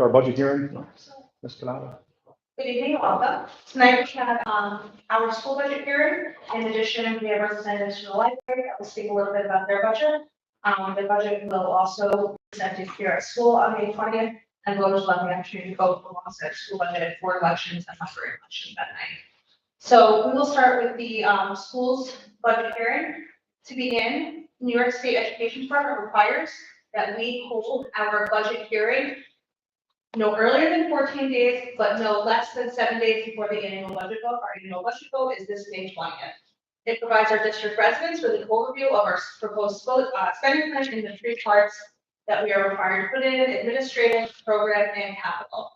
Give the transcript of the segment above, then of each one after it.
our budget hearing. Ms. Canada. Good evening, welcome. Tonight we have our school budget hearing. In addition, we have representatives from the library that will speak a little bit about their budget. The budget will also be presented here at school on May 20th, and voters will have the opportunity to vote alongside school budget for elections and after elections that night. So we will start with the schools budget hearing. To begin, New York State Education Department requires that we hold our budget hearing no earlier than 14 days, but no less than 7 days before the annual budget vote. Our annual budget vote is this May 20th. It provides our district residents with an overview of our proposed spending plan in the three parts that we are required to put in: administrative, program, and capital.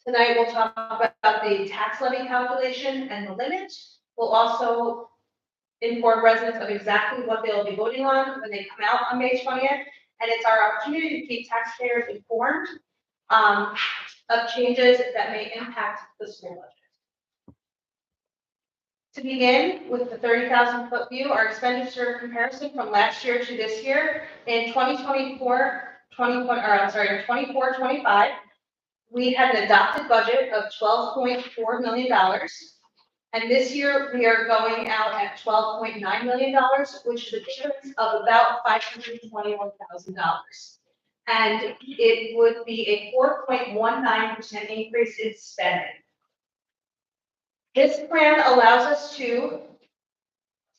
Tonight, we'll talk about the tax levy calculation and the limit. We'll also inform residents of exactly what they'll be voting on when they come out on May 20th. And it's our opportunity to keep taxpayers informed of changes that may impact the school budget. To begin with the 30,000-foot view, our expenditure comparison from last year to this year in 24-25, we had an adopted budget of $12.4 million. And this year we are going out at $12.9 million, which is a difference of about $521,000. And it would be a 4.19% increase in spending. This plan allows us to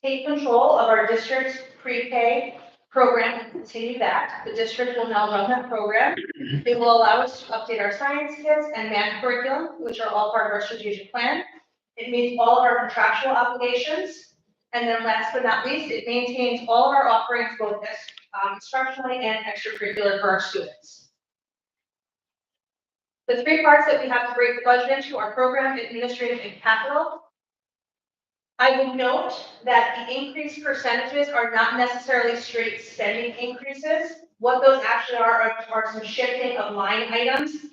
take control of our district's pre-K program and continue that. The district will now run that program. It will allow us to update our science kits and math curriculum, which are all part of our strategic plan. It meets all of our contractual obligations. And then last but not least, it maintains all of our offerings, both instructionally and extracurricular for our students. The three parts that we have to break the budget into are program, administrative, and capital. I would note that the increased percentages are not necessarily straight spending increases. What those actually are some shifting of line items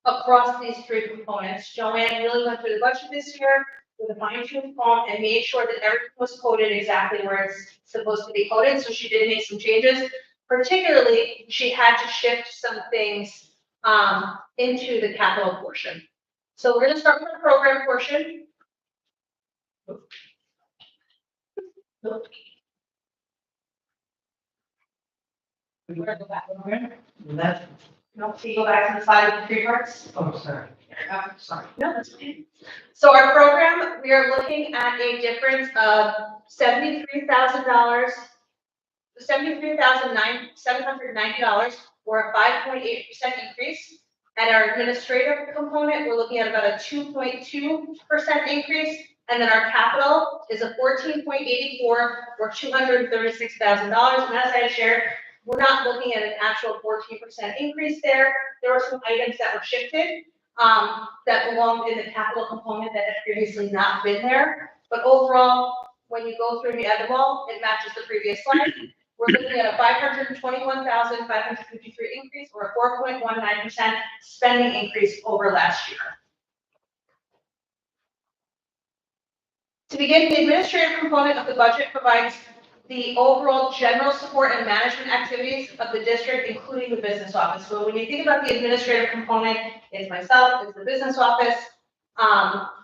across these three components. Joanne really went through the budget this year with a fine-tooth comb and made sure that everything was coded exactly where it's supposed to be coded. So she did make some changes. Particularly, she had to shift some things into the capital portion. So we're going to start with the program portion. We're going to go back. Left. No, so you go back to the slide with the three parts. Oh, sorry. Sorry. No, that's okay. So our program, we are looking at a difference of $73,000, $73,790, or a 5.8% increase. And our administrative component, we're looking at about a 2.2% increase. And then our capital is a 14.84, or $236,000. And as I shared, we're not looking at an actual 14% increase there. There were some items that were shifted that belonged in the capital component that had previously not been there. But overall, when you go through the end of all, it matches the previous slide. We're looking at a $521,553 increase, or a 4.19% spending increase over last year. To begin, the administrative component of the budget provides the overall general support and management activities of the district, including the business office. So when you think about the administrative component, it's myself, it's the business office,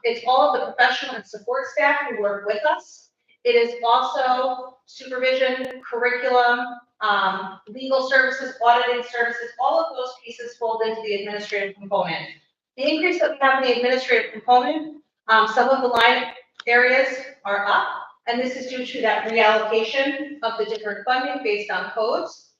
it's all of the professional and support staff who work with us. It is also supervision, curriculum, legal services, auditing services, all of those pieces fold into the administrative component. The increase that we have in the administrative component, some of the line areas are up, and this is due to that reallocation of the different funding based on codes.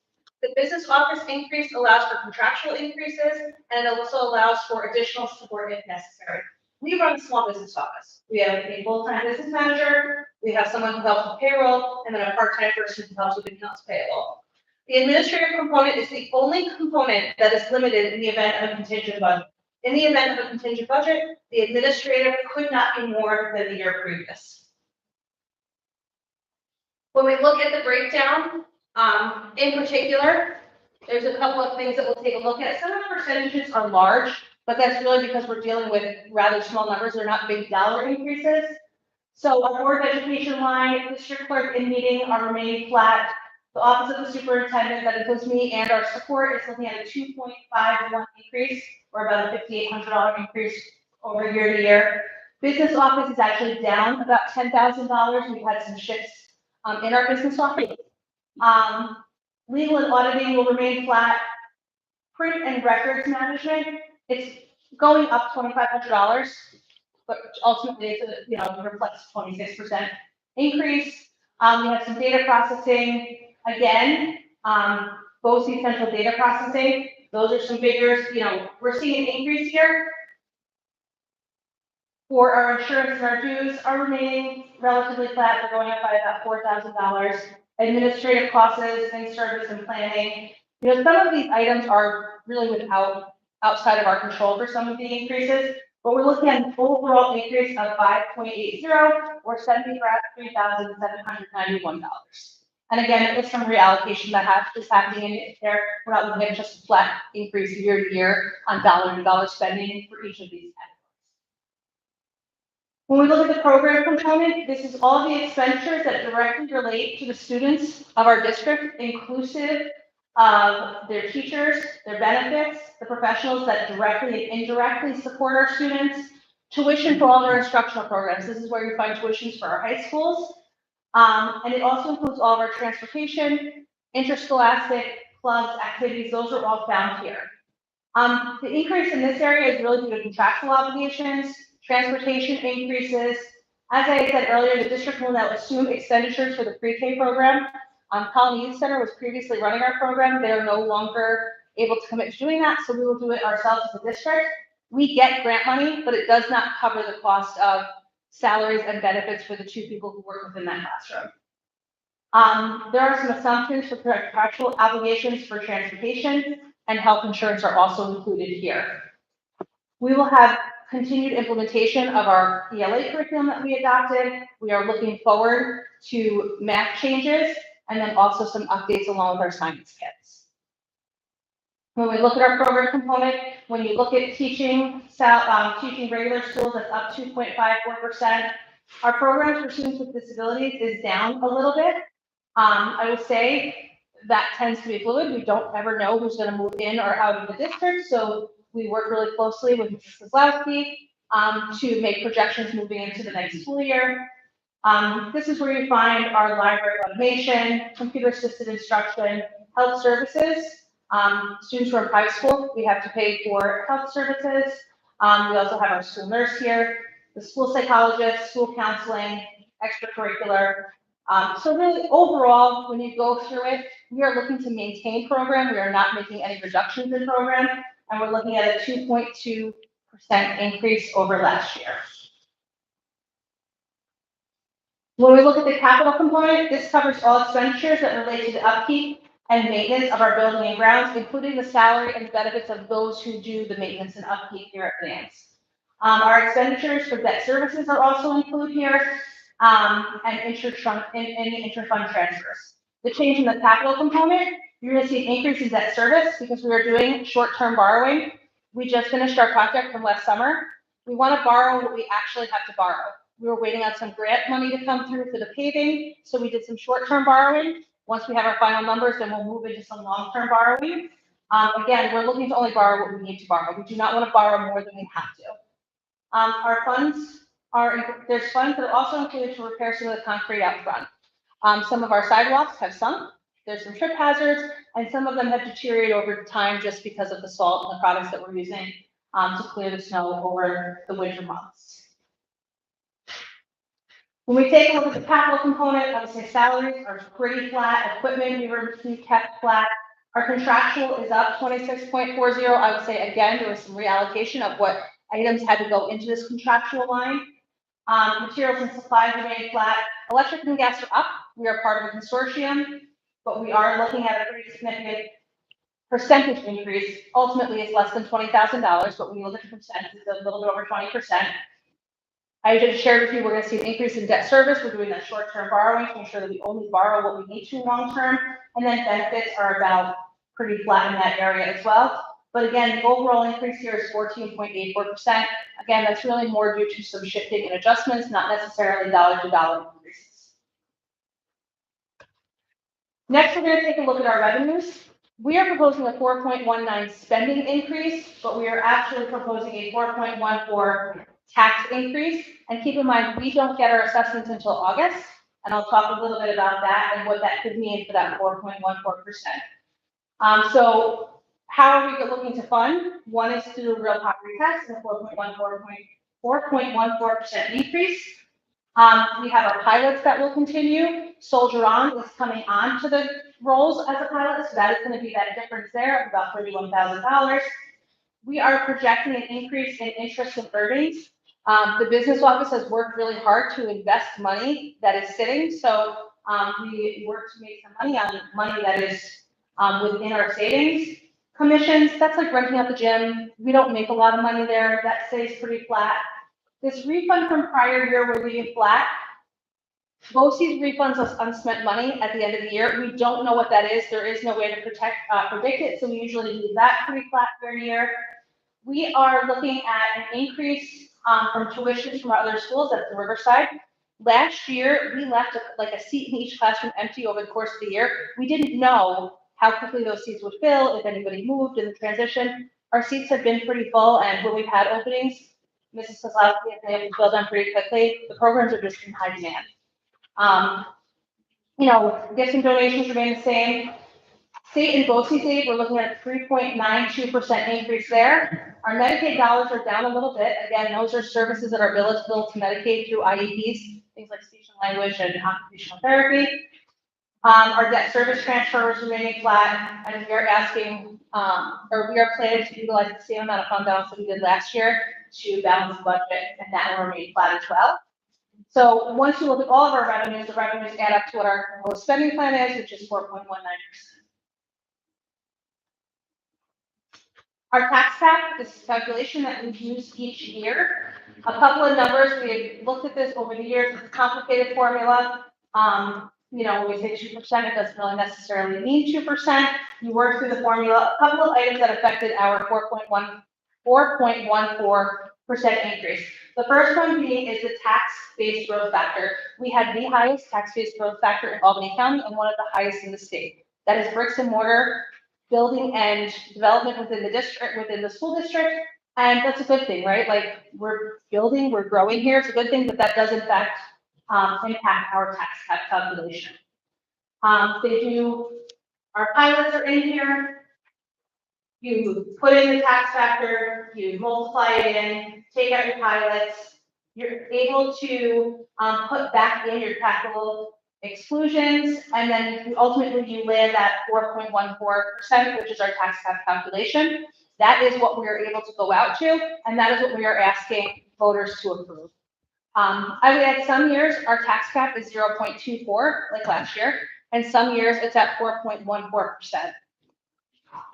The business office increase allows for contractual increases, and it also allows for additional support if necessary. We run a small business office. We have a full-time business manager, we have someone who helps with payroll, and then a part-time person who helps with accounts payable. The administrative component is the only component that is limited in the event of a contingent budget. In the event of a contingent budget, the administrative could not be more than the year previous. When we look at the breakdown, in particular, there's a couple of things that we'll take a look at. Some of the percentages are large, but that's really because we're dealing with rather small numbers. They're not big dollar increases. So our board of education line, district clerk and meeting are remaining flat. The office of the superintendent, that includes me and our support, is looking at a 2.51 increase, or about a $5,800 increase over year to year. Business office is actually down about $10,000. We've had some shifts in our business office. Legal and auditing will remain flat. Print and records management, it's going up $2,500, but ultimately it reflects 26% increase. We have some data processing again. BOCES central data processing. Those are some figures. We're seeing an increase here. For our insurance and our dues are remaining relatively flat. They're going up by about $4,000. Administrative costs and service and planning. Some of these items are really outside of our control for some of the increases, but we're looking at an overall increase of 5.80 or $73,791. And again, there's some reallocation that is happening in there. We're not looking at just a flat increase year to year on dollar-to-dollar spending for each of these categories. When we look at the program component, this is all the expenditures that directly relate to the students of our district, inclusive of their teachers, their benefits, the professionals that directly and indirectly support our students, tuition for all of our instructional programs. This is where you find tuitions for our high schools. And it also includes all of our transportation, interscholastic, clubs, activities. Those are all found here. The increase in this area is really due to contractual obligations, transportation increases. As I said earlier, the district will now assume expenditures for the pre-K program. Colony Youth Center was previously running our program. They are no longer able to commit to doing that, so we will do it ourselves as a district. We get grant money, but it does not cover the cost of salaries and benefits for the two people who work within that classroom. There are some assumptions for contractual obligations for transportation, and health insurance are also included here. We will have continued implementation of our ELA curriculum that we adopted. We are looking forward to math changes and then also some updates along with our science kits. When we look at our program component, when you look at teaching regular schools, that's up 2.54%. Our programs for students with disabilities is down a little bit. I would say that tends to be fluid. We don't ever know who's going to move in or out of the district, so we work really closely with Mrs. Kozlowski to make projections moving into the next school year. This is where you find our library automation, computer-assisted instruction, health services. Students who are in private school, we have to pay for health services. We also have our school nurse here, the school psychologist, school counseling, extracurricular. So really, overall, when you go through it, we are looking to maintain program. We are not making any reductions in program, and we're looking at a 2.2% increase over last year. When we look at the capital component, this covers all expenditures that relate to the upkeep and maintenance of our building and grounds, including the salary and benefits of those who do the maintenance and upkeep here at Vance. Our expenditures for debt services are also included here, and interfund transfers. The change in the capital component, you're going to see an increase in debt service because we are doing short-term borrowing. We just finished our project from last summer. We want to borrow what we actually have to borrow. We were waiting on some grant money to come through for the paving, so we did some short-term borrowing. Once we have our final numbers, then we'll move into some long-term borrowing. Again, we're looking to only borrow what we need to borrow. We do not want to borrow more than we have to. Our funds there's funds that are also included to repair some of the concrete out front. Some of our sidewalks have sunk. There's some trip hazards, and some of them have deteriorated over time just because of the salt and the products that we're using to clear the snow over the winter months. When we take a look at the capital component, I would say salaries are pretty flat. Equipment, we kept flat. Our contractual is up 26.40. I would say, again, there was some reallocation of what items had to go into this contractual line. Materials and supplies remain flat. Electric and gas are up. We are part of a consortium, but we are looking at a pretty significant percentage increase. Ultimately, it's less than $20,000, but when you look at the percentage, it's a little bit over 20%. I just shared with you, we're going to see an increase in debt service. We're doing that short-term borrowing to ensure that we only borrow what we need to long-term, and then benefits are about pretty flat in that area as well. But again, the overall increase here is 14.84%. Again, that's really more due to some shifting and adjustments, not necessarily dollar-to-dollar increases. Next, we're going to take a look at our revenues. We are proposing a 4.19 spending increase, but we are actually proposing a 4.14 tax increase. And keep in mind, we don't get our assessments until August, and I'll talk a little bit about that and what that could mean for that 4.14%. So how are we looking to fund? One is through real property tax and a 4.14% increase. We have our pilots that will continue. Soldier On is coming on to the roles as a pilot, so that is going to be that difference there of about $31,000. We are projecting an increase in interest and earnings. The business office has worked really hard to invest money that is sitting, so we work to make some money on money that is within our savings. Commissions, that's like renting out the gym. We don't make a lot of money there. That stays pretty flat. This refund from prior year will be flat. BOCES refunds us unspent money at the end of the year. We don't know what that is. There is no way to predict it, so we usually leave that pretty flat for a year. We are looking at an increase from tuitions from our other schools at the Riverside. Last year, we left like a seat in each classroom empty over the course of the year. We didn't know how quickly those seats would fill, if anybody moved in the transition. Our seats have been pretty full, and when we've had openings, Mrs. Kozlowski has been able to fill them pretty quickly. The programs are just in high demand. Gifts and donations remain the same. State and BOCES aid, we're looking at a 3.92% increase there. Our Medicaid dollars are down a little bit. Again, those are services that are eligible to Medicaid through IEPs, things like speech and language and occupational therapy. Our debt service transfer is remaining flat, and we are asking, or we are planning to utilize the same amount of fund balance that we did last year to balance the budget, and that will remain flat as well. So once you look at all of our revenues, the revenues add up to what our proposed spending plan is, which is 4.19%. Our tax cap, this is a calculation that we've used each year. A couple of numbers, we've looked at this over the years. It's a complicated formula. When we say 2%, it doesn't really necessarily mean 2%. You work through the formula. A couple of items that affected our 4.14% increase. The first one being is the tax-based growth factor. We had the highest tax-based growth factor in Albany County and one of the highest in the state. That is bricks and mortar building and development within the district, within the school district. And that's a good thing, right? Like we're building, we're growing here. It's a good thing, but that does in fact impact our tax cap calculation. Our pilots are in here. You put in the tax factor, you multiply it in, take out your pilots. You're able to put back in your capital exclusions, and then ultimately you land at 4.14%, which is our tax cap calculation. That is what we are able to go out to, and that is what we are asking voters to approve. I would add some years our tax cap is 0.24, like last year, and some years it's at 4.14%.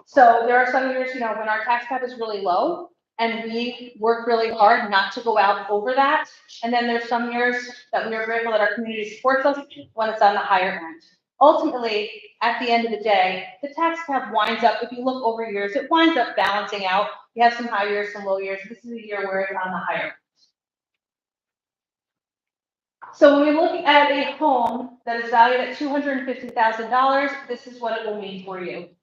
So there are some years, when our tax cap is really low and we work really hard not to go out over that. And then there's some years that we are grateful that our community supports us when it's on the higher end. Ultimately, at the end of the day, the tax cap winds up, if you look over years, it winds up balancing out. You have some high years, some low years. This is a year where it's on the higher end. So when we look at a home that is valued at $250,000, this is what it will mean for you.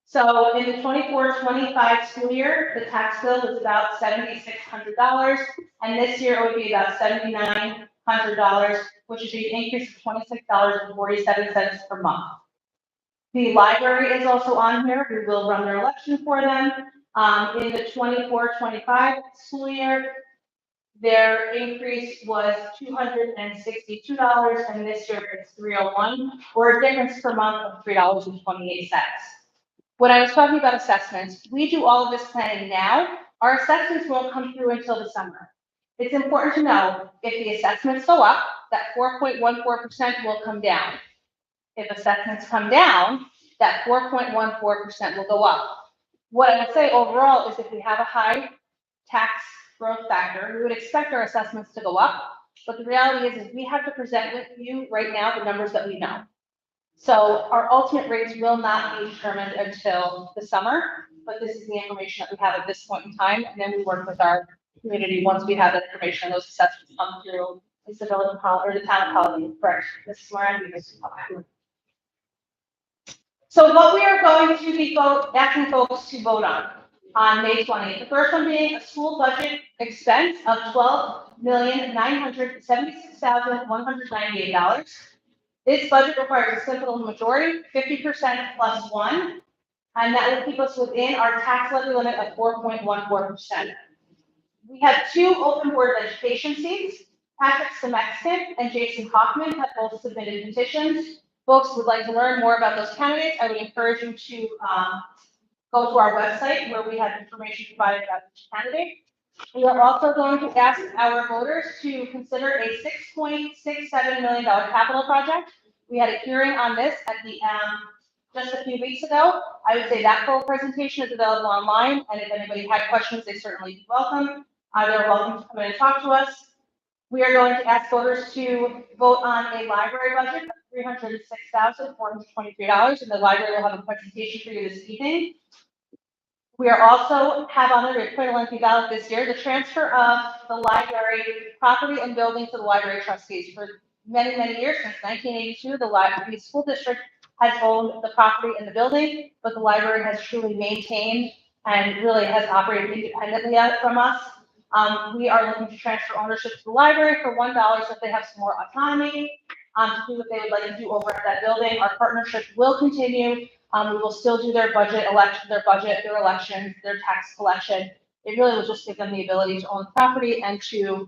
So in the 24-25 school year, the tax bill was about $7,600, and this year it would be about $7,900, which is an increase of $26.47 per month. The library is also on here. We will run their election for them. In the 24-25 school year, their increase was $262, and this year it's $301, or a difference per month of $3.28. When I was talking about assessments, we do all of this planning now. Our assessments won't come through until the summer. It's important to know if the assessments go up, that 4.14% will come down. If assessments come down, that 4.14% will go up. What I would say overall is if we have a high tax growth factor, we would expect our assessments to go up. But the reality is we have to present with you right now the numbers that we know. So our ultimate rates will not be determined until the summer, but this is the information that we have at this point in time. And then we work with our community once we have that information, those assessments come through. It's the village of Holland, or the town of Holland, correct? This is where I'm. So what we are going to be asking folks to vote on May 20th. The first one being a school budget expense of $12,976,198. This budget requires a simple majority, 50% plus one, and that will keep us within our tax levy limit of 4.14%. We have two open board of education seats. Patrick Semexton and Jason Hoffman have both submitted petitions. Folks would like to learn more about those candidates. I would encourage you to go to our website where we have information provided about each candidate. We are also going to ask our voters to consider a $6.67 million capital project. We had a hearing on this at the just a few weeks ago. I would say that full presentation is available online, and if anybody had questions, they certainly be welcome. They're welcome to come in and talk to us. We are going to ask voters to vote on a library budget of $306,423, and the library will have a presentation for you this evening. We are also have on there, quite a lengthy ballot this year, the transfer of the library property and building to the library trustees. For many, many years, since 1982, the school district has owned the property and the building, but the library has truly maintained and really has operated independently from us. We are looking to transfer ownership to the library for $1 so that they have some more autonomy to do what they would like to do over at that building. Our partnership will continue. We will still do their budget, their elections, their tax collection. It really will just give them the ability to own the property and to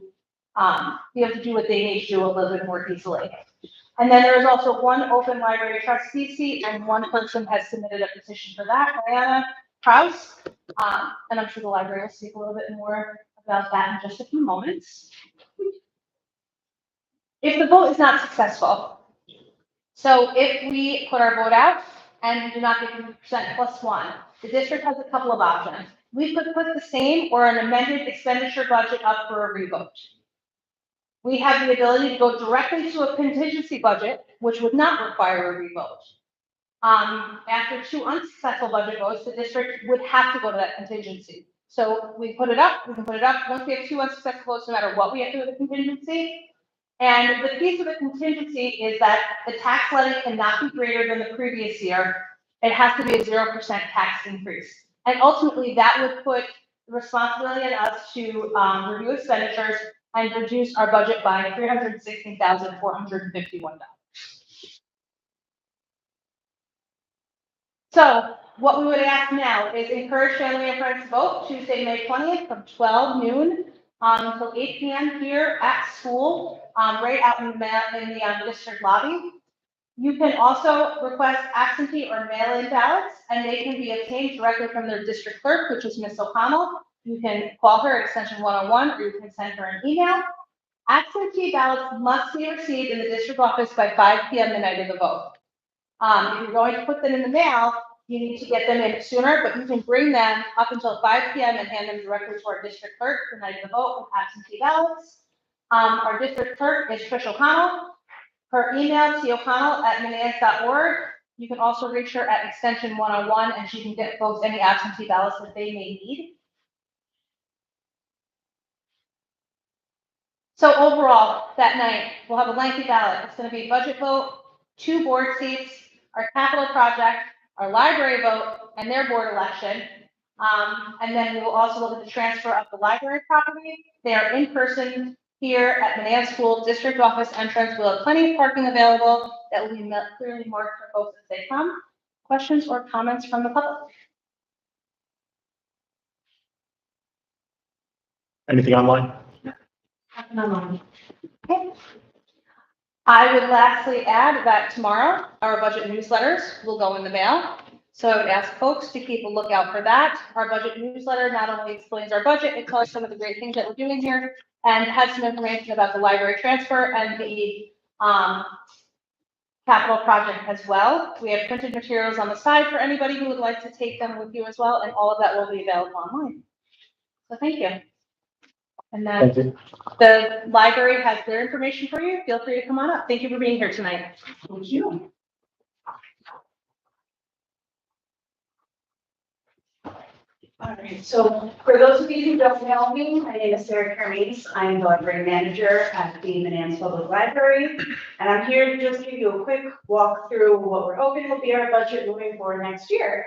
be able to do what they need to do a little bit more easily. And then there is also one open library trustee seat, and one person has submitted a petition for that, Diana Kraus. And I'm sure the library will speak a little bit more about that in just a few moments. If the vote is not successful, so if we put our vote out and do not get 50% plus one, the district has a couple of options. We could put the same or an amended expenditure budget up for a revote. We have the ability to go directly to a contingency budget, which would not require a revote. After two unsuccessful budget votes, the district would have to go to that contingency. So we put it up, we can put it up. Once we have two unsuccessful votes, no matter what we have to do with the contingency. And the piece of the contingency is that the tax levy cannot be greater than the previous year. It has to be a 0% tax increase. And ultimately, that would put the responsibility on us to review expenditures and reduce our budget by $316,451. So what we would ask now is encourage family and friends to vote Tuesday, May 20th from 12 noon until 8 p.m. here at school, right out in the district lobby. You can also request absentee or mail-in ballots, and they can be obtained directly from their district clerk, which is Ms. O'Connell. You can call her at extension 101, or you can send her an email. Absentee ballots must be received in the district office by 5 p.m. the night of the vote. If you're going to put them in the mail, you need to get them in sooner, but you can bring them up until 5 p.m. and hand them directly to our district clerk the night of the vote with absentee ballots. Our district clerk is Trish O'Connell. Her email, toconnell@manans.org. You can also reach her at extension 101, and she can get folks any absentee ballots that they may need. So overall, that night, we'll have a lengthy ballot. It's going to be a budget vote, 2 board seats, our capital project, our library vote, and their board election. And then we will also look at the transfer of the library property. They are in person here at Manans School District Office entrance. We'll have plenty of parking available that will be clearly marked for folks as they come. Questions or comments from the public? Anything online? Okay. I would lastly add that tomorrow our budget newsletters will go in the mail. So I would ask folks to keep a lookout for that. Our budget newsletter not only explains our budget, it tells some of the great things that we're doing here and has some information about the library transfer and the capital project as well. We have printed materials on the side for anybody who would like to take them with you as well, and all of that will be available online. So thank you. And then the library has their information for you. Feel free to come on up. Thank you for being here tonight. Thank you. All right, so for those of you who don't know me, my name is Sarah Kermes. I'm the library manager at the Manans Public Library. And I'm here to just give you a quick walk through what we're hoping will be our budget moving forward next year.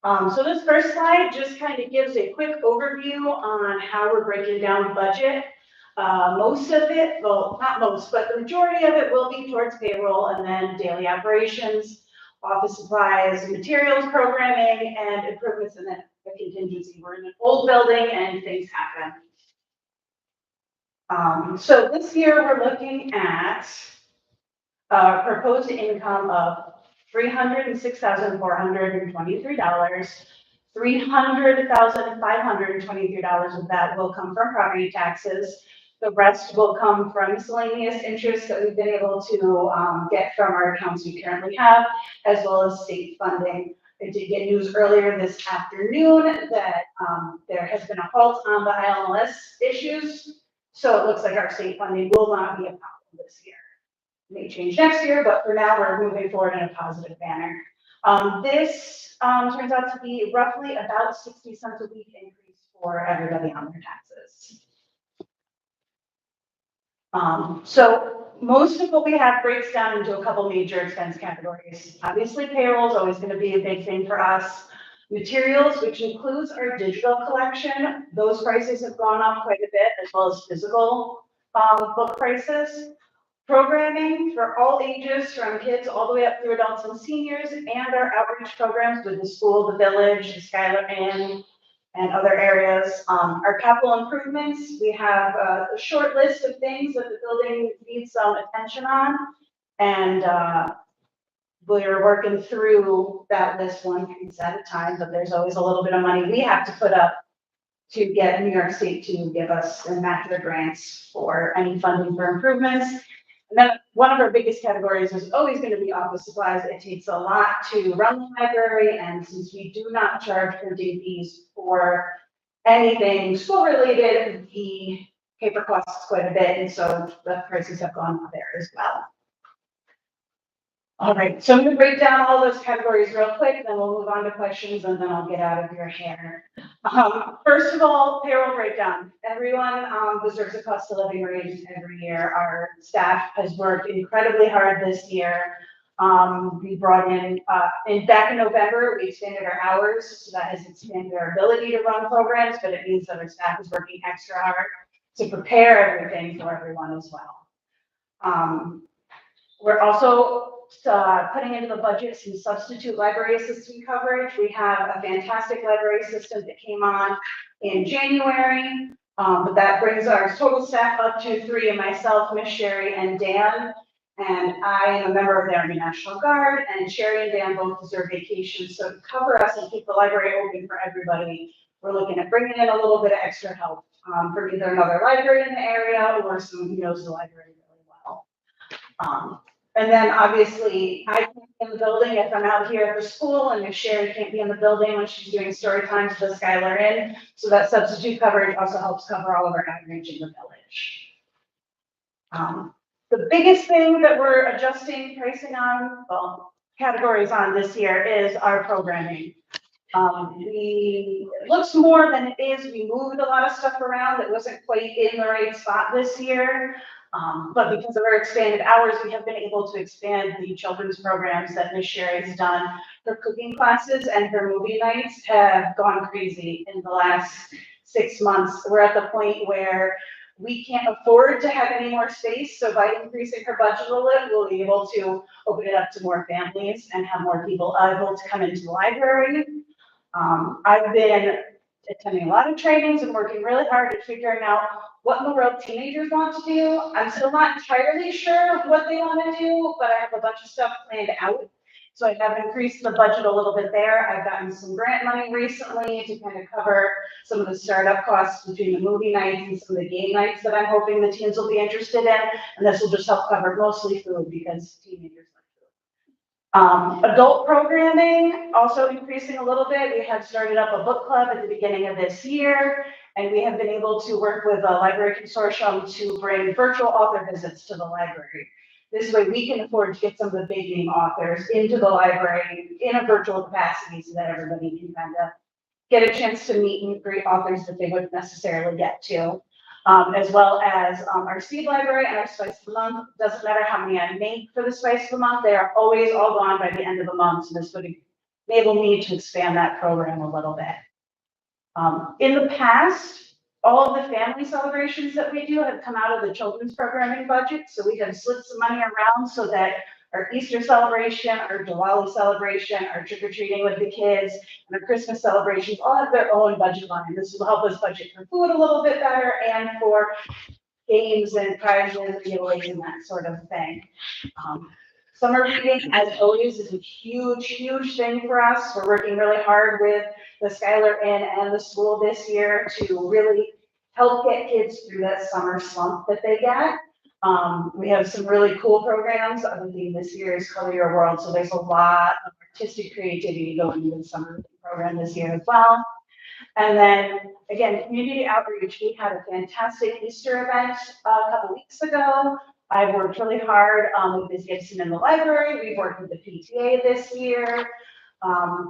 So this first slide just kind of gives a quick overview on how we're breaking down the budget. Most of it, well, not most, but the majority of it will be towards payroll and then daily operations, office supplies, materials, programming, and improvements in the contingency. We're in an old building and things happen. So this year we're looking at proposed income of $306,423. $300,523 of that will come from property taxes. The rest will come from miscellaneous interest that we've been able to get from our accounts we currently have, as well as state funding. I did get news earlier this afternoon that there has been a halt on the ILMS issues. So it looks like our state funding will not be a problem this year. May change next year, but for now, we're moving forward in a positive manner. This turns out to be roughly about 60 cents a week increase for everybody on their taxes. So most of what we have breaks down into a couple major expense categories. Obviously, payroll is always going to be a big thing for us. Materials, which includes our digital collection, those prices have gone up quite a bit, as well as physical book prices. Programming for all ages, from kids all the way up through adults and seniors, and our outreach programs with the school, the village, the Skylar Inn, and other areas. Our capital improvements, we have a short list of things that the building needs some attention on. And we're working through that list one piece at a time, but there's always a little bit of money we have to put up to get New York State to give us and match their grants for any funding for improvements. And then one of our biggest categories is always going to be office supplies. It takes a lot to run the library, and since we do not charge printing fees for anything school related, the paper costs quite a bit, and so the prices have gone up there as well. All right, so I'm going to break down all those categories real quick, then we'll move on to questions, and then I'll get out of your hair. First of all, payroll breakdown. Everyone deserves a cost of living raise every year. Our staff has worked incredibly hard this year. We brought in back in November, we expanded our hours, so that has expanded our ability to run programs, but it means that our staff is working extra hard to prepare everything for everyone as well. We're also putting into the budget some substitute library assistant coverage. We have a fantastic library assistant that came on in January, but that brings our total staff up to 3, and myself, Miss Sherry, and Dan. And I am a member of the Army National Guard, and Sherry and Dan both deserve vacations. So to cover us and keep the library open for everybody, we're looking at bringing in a little bit of extra help from either another library in the area or someone who knows the library really well. And then obviously I can't be in the building if I'm out here at the school, and if Sherry can't be in the building when she's doing story times with the Skylar Inn. So that substitute coverage also helps cover all of our outreach in the village. The biggest thing that we're adjusting pricing on, well, categories on this year is our programming. It looks more than it is. We moved a lot of stuff around that wasn't quite in the right spot this year. But because of our expanded hours, we have been able to expand the children's programs that Ms. Sherry's done. Her cooking classes and her movie nights have gone crazy in the last 6 months. We're at the point where we can't afford to have any more space. So by increasing her budget a little, we'll be able to open it up to more families and have more people able to come into the library. I've been attending a lot of trainings and working really hard at figuring out what in the world teenagers want to do. I'm still not entirely sure what they want to do, but I have a bunch of stuff planned out. So I have increased the budget a little bit there. I've gotten some grant money recently to kind of cover some of the startup costs between the movie nights and some of the game nights that I'm hoping the teens will be interested in. And this will just help cover mostly food because teenagers like food. Adult programming also increasing a little bit. We had started up a book club at the beginning of this year, and we have been able to work with a library consortium to bring virtual author visits to the library. This way we can afford to get some of the big name authors into the library in a virtual capacity so that everybody can kind of get a chance to meet and greet authors that they wouldn't necessarily get to. As well as our seed library and our Spice of the Month. Doesn't matter how many I make for the Spice of the Month, they are always all gone by the end of the month. So this would enable me to expand that program a little bit. In the past, all of the family celebrations that we do have come out of the children's programming budget. So we have slid some money around so that our Easter celebration, our Diwali celebration, our trick-or-treating with the kids, and our Christmas celebrations all have their own budget line. This will help us budget for food a little bit better and for games and prizes and giveaways and that sort of thing. Summer reading, as always, is a huge, huge thing for us. We're working really hard with the Schuyler Inn and the school this year to really help get kids through that summer slump that they get. We have some really cool programs. I believe this year is Color Your World, so there's a lot of artistic creativity going into the summer reading program this year as well. And then, again, community outreach. We had a fantastic Easter event a couple weeks ago. I worked really hard with Ms. Gibson in the library. We've worked with the PTA this year.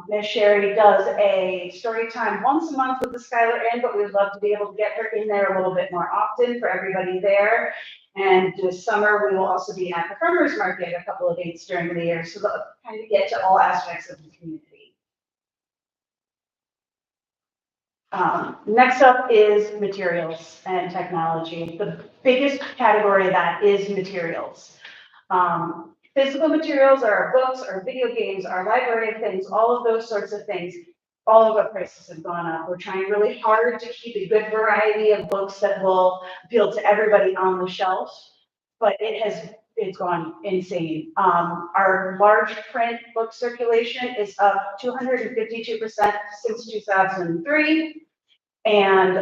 Ms. Sherry does a story time once a month with the Schuyler Inn, but we'd love to be able to get her in there a little bit more often for everybody there. And this summer, we will also be at the farmers market a couple of dates during the year, so they'll kind of get to all aspects of the community. Next up is materials and technology. The biggest category of that is materials. Physical materials are our books, our video games, our library of things, all of those sorts of things. All of our prices have gone up. We're trying really hard to keep a good variety of books that will appeal to everybody on the shelf, but it's gone insane. Our large print book circulation is up 252% since 2003. And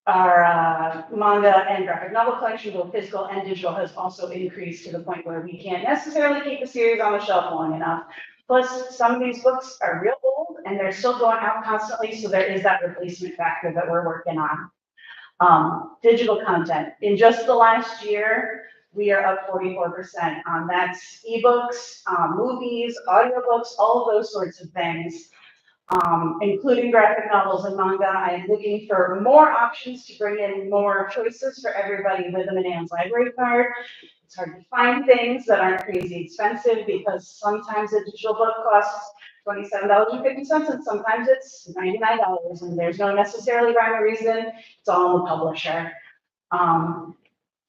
our manga and graphic novel collection, both physical and digital, has also increased to the point where we can't necessarily keep a series on the shelf long enough. Plus, some of these books are real old and they're still going out constantly, so there is that replacement factor that we're working on. Digital content. In just the last year, we are up 44%. That's ebooks, movies, audiobooks, all of those sorts of things. Including graphic novels and manga. I am looking for more options to bring in more choices for everybody with a Manans library card. It's hard to find things that aren't crazy expensive because sometimes a digital book costs $27.50 and sometimes it's $99 and there's no necessarily rhyme or reason. It's all on the publisher.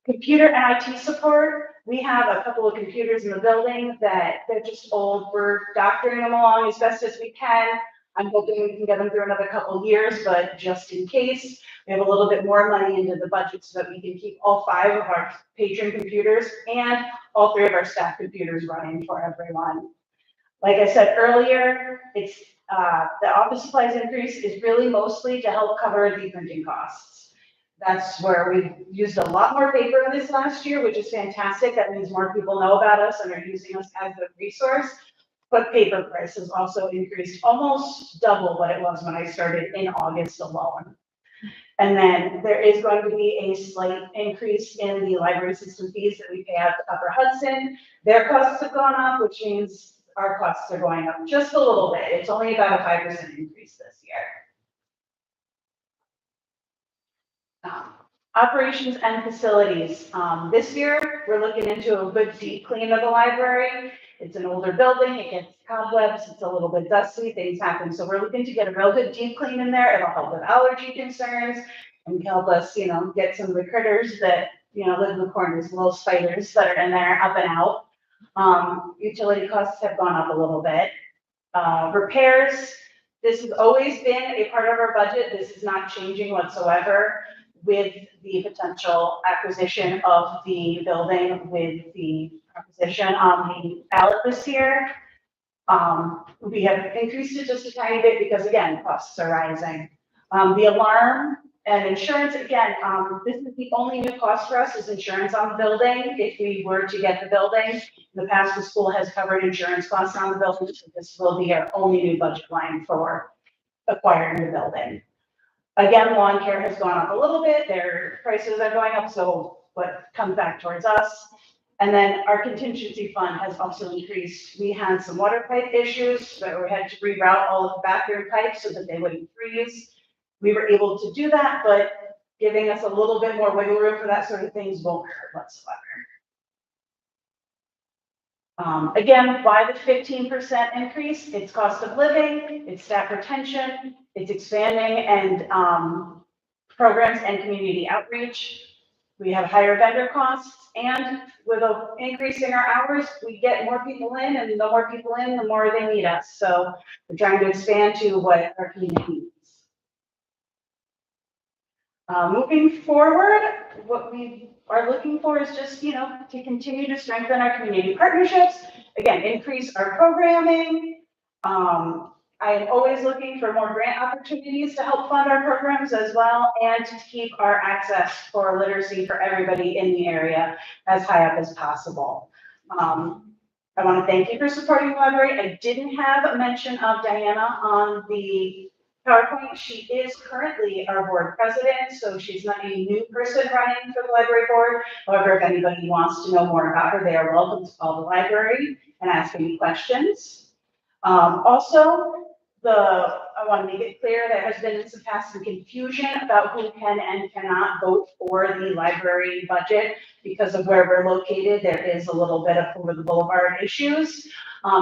Computer and IT support. We have a couple of computers in the building that they're just old. We're doctoring them along as best as we can. I'm hoping we can get them through another couple of years, but just in case, we have a little bit more money into the budget so that we can keep all 5 of our patron computers and all 3 of our staff computers running for everyone. Like I said earlier, it's the office supplies increase is really mostly to help cover the printing costs. That's where we've used a lot more paper this last year, which is fantastic. That means more people know about us and are using us as a resource. But paper prices also increased almost double what it was when I started in August alone. And then there is going to be a slight increase in the library system fees that we pay out to Upper Hudson. Their costs have gone up, which means our costs are going up just a little bit. It's only about a 5% increase this year. Operations and facilities. This year, we're looking into a good deep clean of the library. It's an older building, it gets cobwebs, it's a little bit dusty, things happen. So we're looking to get a real good deep clean in there. It'll help with allergy concerns and help us, get some of the critters that, live in the corners, little spiders that are in there up and out. Utility costs have gone up a little bit. Repairs, this has always been a part of our budget. This is not changing whatsoever with the potential acquisition of the building with the proposition on the ballot this year. We have increased it just a tiny bit because again, costs are rising. The alarm and insurance, again, this is the only new cost for us is insurance on the building. If we were to get the building, in the past, the school has covered insurance costs on the building, so this will be our only new budget line for acquiring the building. Again, lawn care has gone up a little bit. Their prices are going up, so what comes back towards us. And then our contingency fund has also increased. We had some water pipe issues where we had to reroute all of the bathroom pipes so that they wouldn't freeze. We were able to do that, but giving us a little bit more wiggle room for that sort of things won't hurt whatsoever. Again, why the 15% increase? It's cost of living, it's staff retention, it's expanding and programs and community outreach. We have higher vendor costs, and with increasing our hours, we get more people in, and the more people in, the more they need us. So we're trying to expand to what our community needs. Moving forward, what we are looking for is just, to continue to strengthen our community partnerships, again, increase our programming. I am always looking for more grant opportunities to help fund our programs as well, and to keep our access for literacy for everybody in the area as high up as possible. I want to thank you for supporting the library. I didn't have a mention of Diana on the PowerPoint. She is currently our board president, so she's not a new person running for the library board. However, if anybody wants to know more about her, they are welcome to call the library and ask any questions. Also, I want to make it clear there has been in some past some confusion about who can and cannot vote for the library budget because of where we're located. There is a little bit of over the boulevard issues.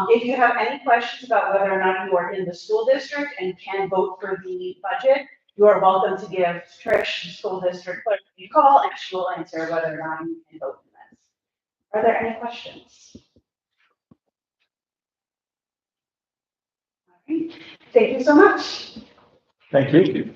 If you have any questions about whether or not you are in the school district and can vote for the budget, you are welcome to give Trish, the school district clerk, a call, and she will answer whether or not you can vote for this. Are there any questions? All right. Thank you so much. Thank you.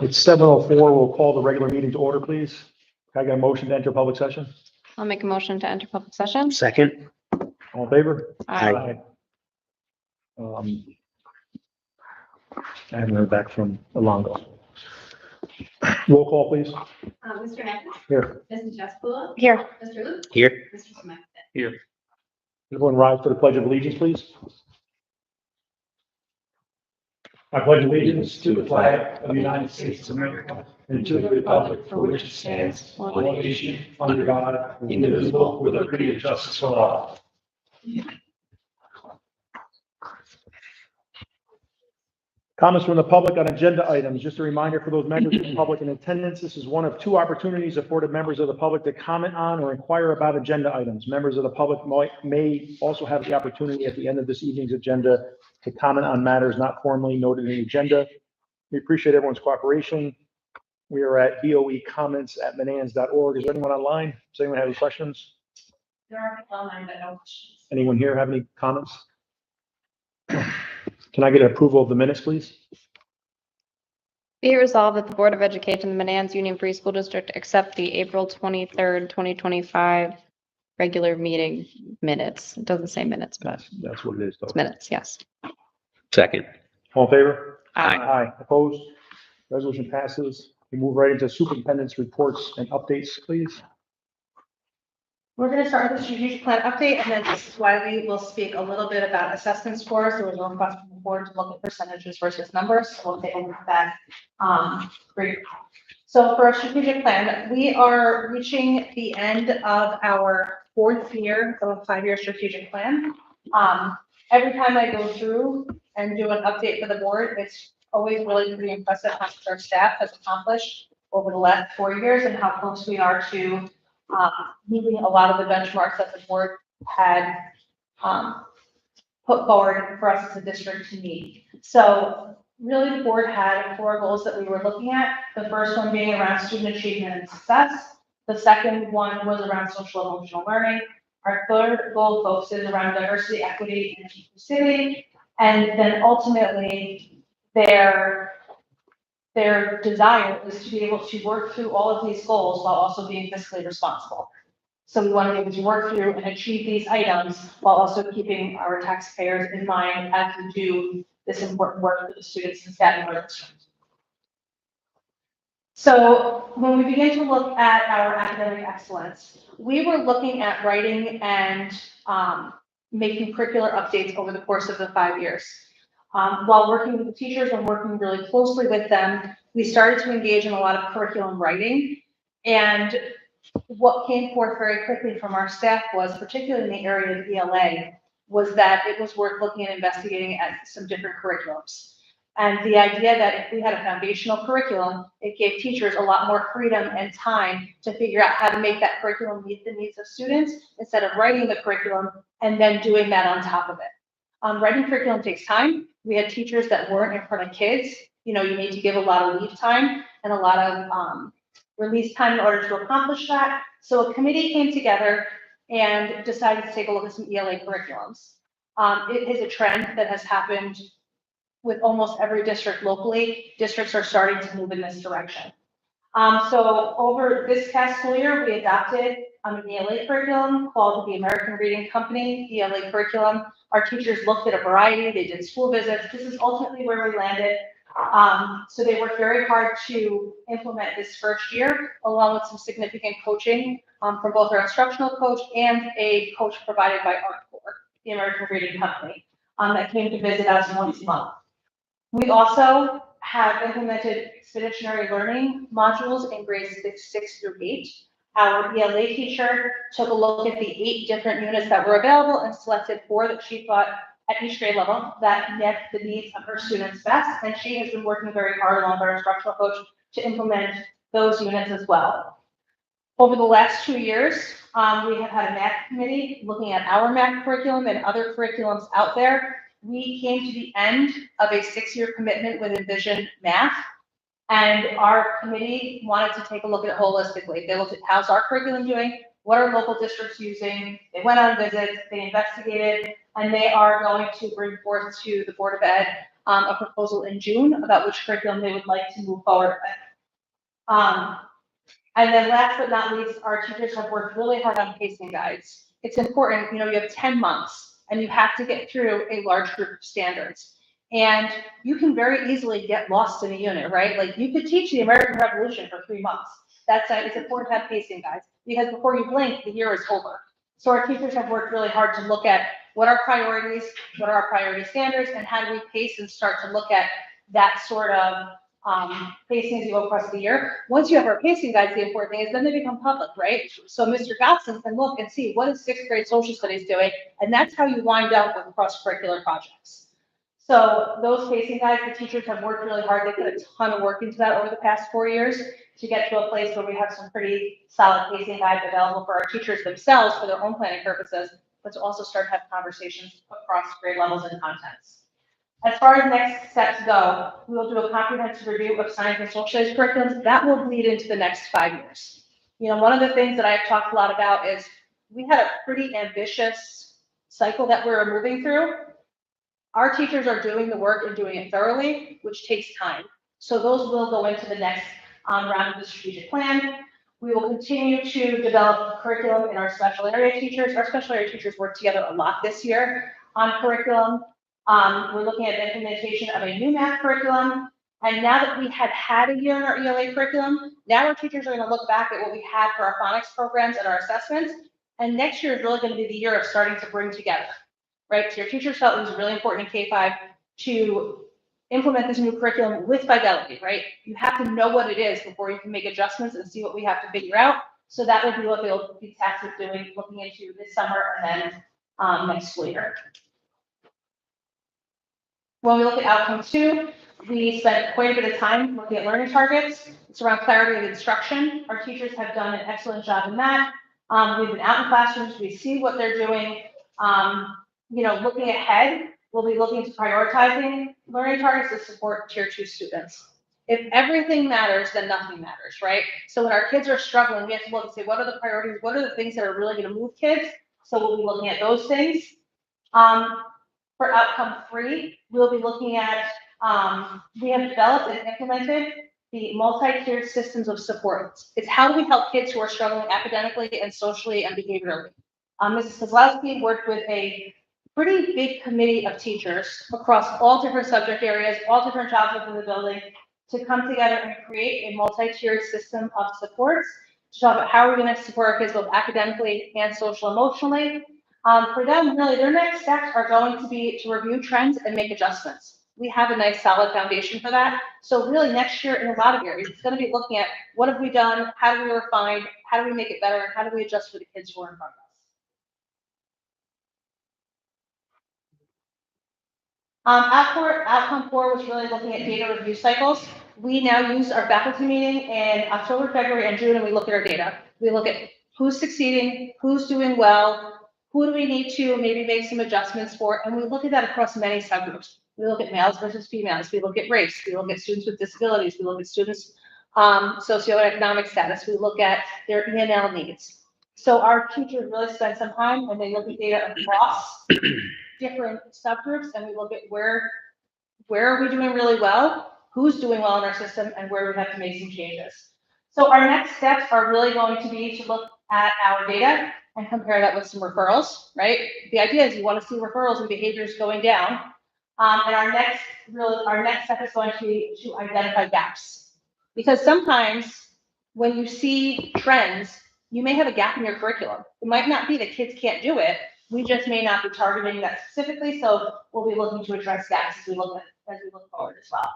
It's 7:04. We'll call the regular meeting to order, please. Can I get a motion to enter public session? I'll make a motion to enter public session. Second. All in favor? Aye. I haven't heard back from Alongo. Roll call, please. Mr. Hackett, Here. Mrs. Jasper, Here. Mr. Luke, Here. Mr. Smith. Everyone rise for the Pledge of Allegiance, please. I pledge allegiance to the flag of the United States of America and to the republic for which it stands, one nation, under God, indivisible, with liberty and justice for all. Comments from the public on agenda items. Just a reminder for those members of the public in attendance, this is one of two opportunities afforded members of the public to comment on or inquire about agenda items. Members of the public may also have the opportunity at the end of this evening's agenda to comment on matters not formally noted in the agenda. We appreciate everyone's cooperation. We are at boecomments@manans.org. Is there anyone online? Does anyone have any questions? There are people online that no questions. Anyone here have any comments? Can I get an approval of the minutes, please? Be it resolved that the Board of Education, the Manans Union Free School District, accept the April 23rd, 2025 regular meeting minutes. It doesn't say minutes, but That's what it is, though. it's minutes, yes. Second. All in favor? Aye. Aye. Opposed? Resolution passes. We move right into superintendent's reports and updates, please. We're going to start with the strategic plan update, and then this is why we will speak a little bit about assessment scores. There was a request from the board to look at percentages versus numbers, so we'll take a look at that. Great. So for our strategic plan, we are reaching the end of our fourth year of a 5-year strategic plan. Every time I go through and do an update for the board, it's always really pretty impressive how much our staff has accomplished over the last 4 years and how close we are to meeting a lot of the benchmarks that the board had put forward for us as a district to meet. So really the board had 4 goals that we were looking at. The first one being around student achievement and success. The second one was around social and emotional learning. Our third goal focuses around diversity, equity, and inclusivity. And then ultimately their desire is to be able to work through all of these goals while also being fiscally responsible. So we want to be able to work through and achieve these items while also keeping our taxpayers in mind as we do this important work for the students and staff in our district. So when we begin to look at our academic excellence, we were looking at writing and making curricular updates over the course of the 5 years. While working with the teachers and working really closely with them, we started to engage in a lot of curriculum writing. And what came forth very quickly from our staff was, particularly in the area of ELA, was that it was worth looking and investigating at some different curriculums. And the idea that if we had a foundational curriculum, it gave teachers a lot more freedom and time to figure out how to make that curriculum meet the needs of students instead of writing the curriculum and then doing that on top of it. Writing curriculum takes time. We had teachers that weren't in front of kids. You know, you need to give a lot of leave time and a lot of release time in order to accomplish that. So a committee came together and decided to take a look at some ELA curriculums. It is a trend that has happened with almost every district locally. Districts are starting to move in this direction. So over this past school year, we adopted an ELA curriculum called the American Reading Company ELA curriculum. Our teachers looked at a variety, they did school visits. This is ultimately where we landed. So they worked very hard to implement this first year, along with some significant coaching from both our instructional coach and a coach provided by ARCOR, the American Reading Company, that came to visit us once a month. We also have implemented expeditionary learning modules in grades 6 through 8. Our ELA teacher took a look at the 8 different units that were available and selected 4 that she thought at each grade level that met the needs of her students best. And she has been working very hard along with our instructional coach to implement those units as well. Over the last 2 years, we have had a math committee looking at our math curriculum and other curriculums out there. We came to the end of a 6-year commitment with Envision Math, and our committee wanted to take a look at it holistically. They looked at how's our curriculum doing, what are local districts using, they went on visits, they investigated, and they are going to bring forth to the Board of Ed a proposal in June about which curriculum they would like to move forward with. And then last but not least, our teachers have worked really hard on pacing guides. It's important, you know, you have 10 months and you have to get through a large group of standards. And you can very easily get lost in a unit, right? Like you could teach the American Revolution for 3 months. That's it's important to have pacing guides because before you blink, the year is over. So our teachers have worked really hard to look at what are priorities, what are our priority standards, and how do we pace and start to look at that sort of pacing as you go across the year. Once you have our pacing guides, the important thing is then they become public, right? So Mr. Gotson can look and see what is 6th grade social studies doing, and that's how you wind up with cross-curricular projects. So those pacing guides, the teachers have worked really hard. They put a ton of work into that over the past 4 years to get to a place where we have some pretty solid pacing guides available for our teachers themselves for their own planning purposes, but to also start to have conversations across grade levels and contents. As far as next steps go, we will do a comprehensive review of science and social studies curriculums. That will bleed into the next 5 years. You know, one of the things that I've talked a lot about is we had a pretty ambitious cycle that we were moving through. Our teachers are doing the work and doing it thoroughly, which takes time. So those will go into the next round of the strategic plan. We will continue to develop curriculum in our special area teachers. Our special area teachers worked together a lot this year on curriculum. We're looking at the implementation of a new math curriculum. And now that we had had a year in our ELA curriculum, now our teachers are going to look back at what we had for our phonics programs and our assessments. And next year is really going to be the year of starting to bring together, right? So your teachers felt it was really important in K-5 to implement this new curriculum with fidelity, right? You have to know what it is before you can make adjustments and see what we have to figure out. So that would be what they'll be tasked with doing, looking into this summer and then next school year. When we look at outcome 2, we spent quite a bit of time looking at learning targets. It's around clarity of instruction. Our teachers have done an excellent job in that. We've been out in classrooms, we see what they're doing. You know, looking ahead, we'll be looking to prioritizing learning targets to support tier 2 students. If everything matters, then nothing matters, right? So when our kids are struggling, we have to look and say, what are the priorities? What are the things that are really going to move kids? So we'll be looking at those things. For outcome 3, we'll be looking at, we have developed and implemented the multi-tiered systems of support. It's how do we help kids who are struggling academically and socially and behaviorally. Mrs. Kozlowski worked with a pretty big committee of teachers across all different subject areas, all different jobs within the building to come together and create a multi-tiered system of supports to talk about how we're going to support our kids both academically and social emotionally. For them, really, their next steps are going to be to review trends and make adjustments. we have a nice solid foundation for that. So really next year in a lot of areas, it's gonna be looking at what have we done, how do we refine, how do we make it better, and how do we adjust for the kids who are in front of us. Outcome four was really looking at data review cycles. We now use our faculty meeting in October, February, and June, and we look at our data. We look at who's succeeding, who's doing well, who do we need to maybe make some adjustments for, and we look at that across many subgroups. We look at males versus females, we look at race, we look at students with disabilities, we look at students' socioeconomic status, we look at their E&L needs. So our teachers really spend some time when they look at data across different subgroups, and we look at where are we doing really well, who's doing well in our system, and where we have to make some changes. So our next steps are really going to be to look at our data and compare that with some referrals, right? The idea is you want to see referrals and behaviors going down. And our next step is going to be to identify gaps. Because sometimes when you see trends, you may have a gap in your curriculum. It might not be that kids can't do it. We just may not be targeting that specifically. So we'll be looking to address gaps as we look forward as well.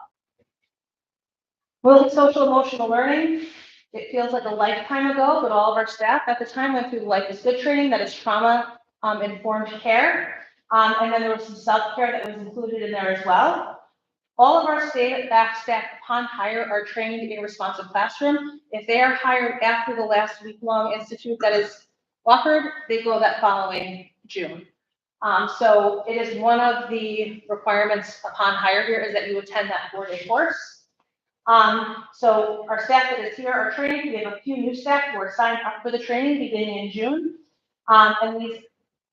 We'll look at social emotional learning. It feels like a lifetime ago, but all of our staff at the time went through Life is Good training, that is trauma informed care. And then there was some self-care that was included in there as well. All of our staff upon hire are trained in responsive classroom. If they are hired after the last week-long institute that is offered, they go that following June. So it is one of the requirements upon hire here is that you attend that 4-day course. So our staff that is here are trained. We have a few new staff who are signed up for the training beginning in June. And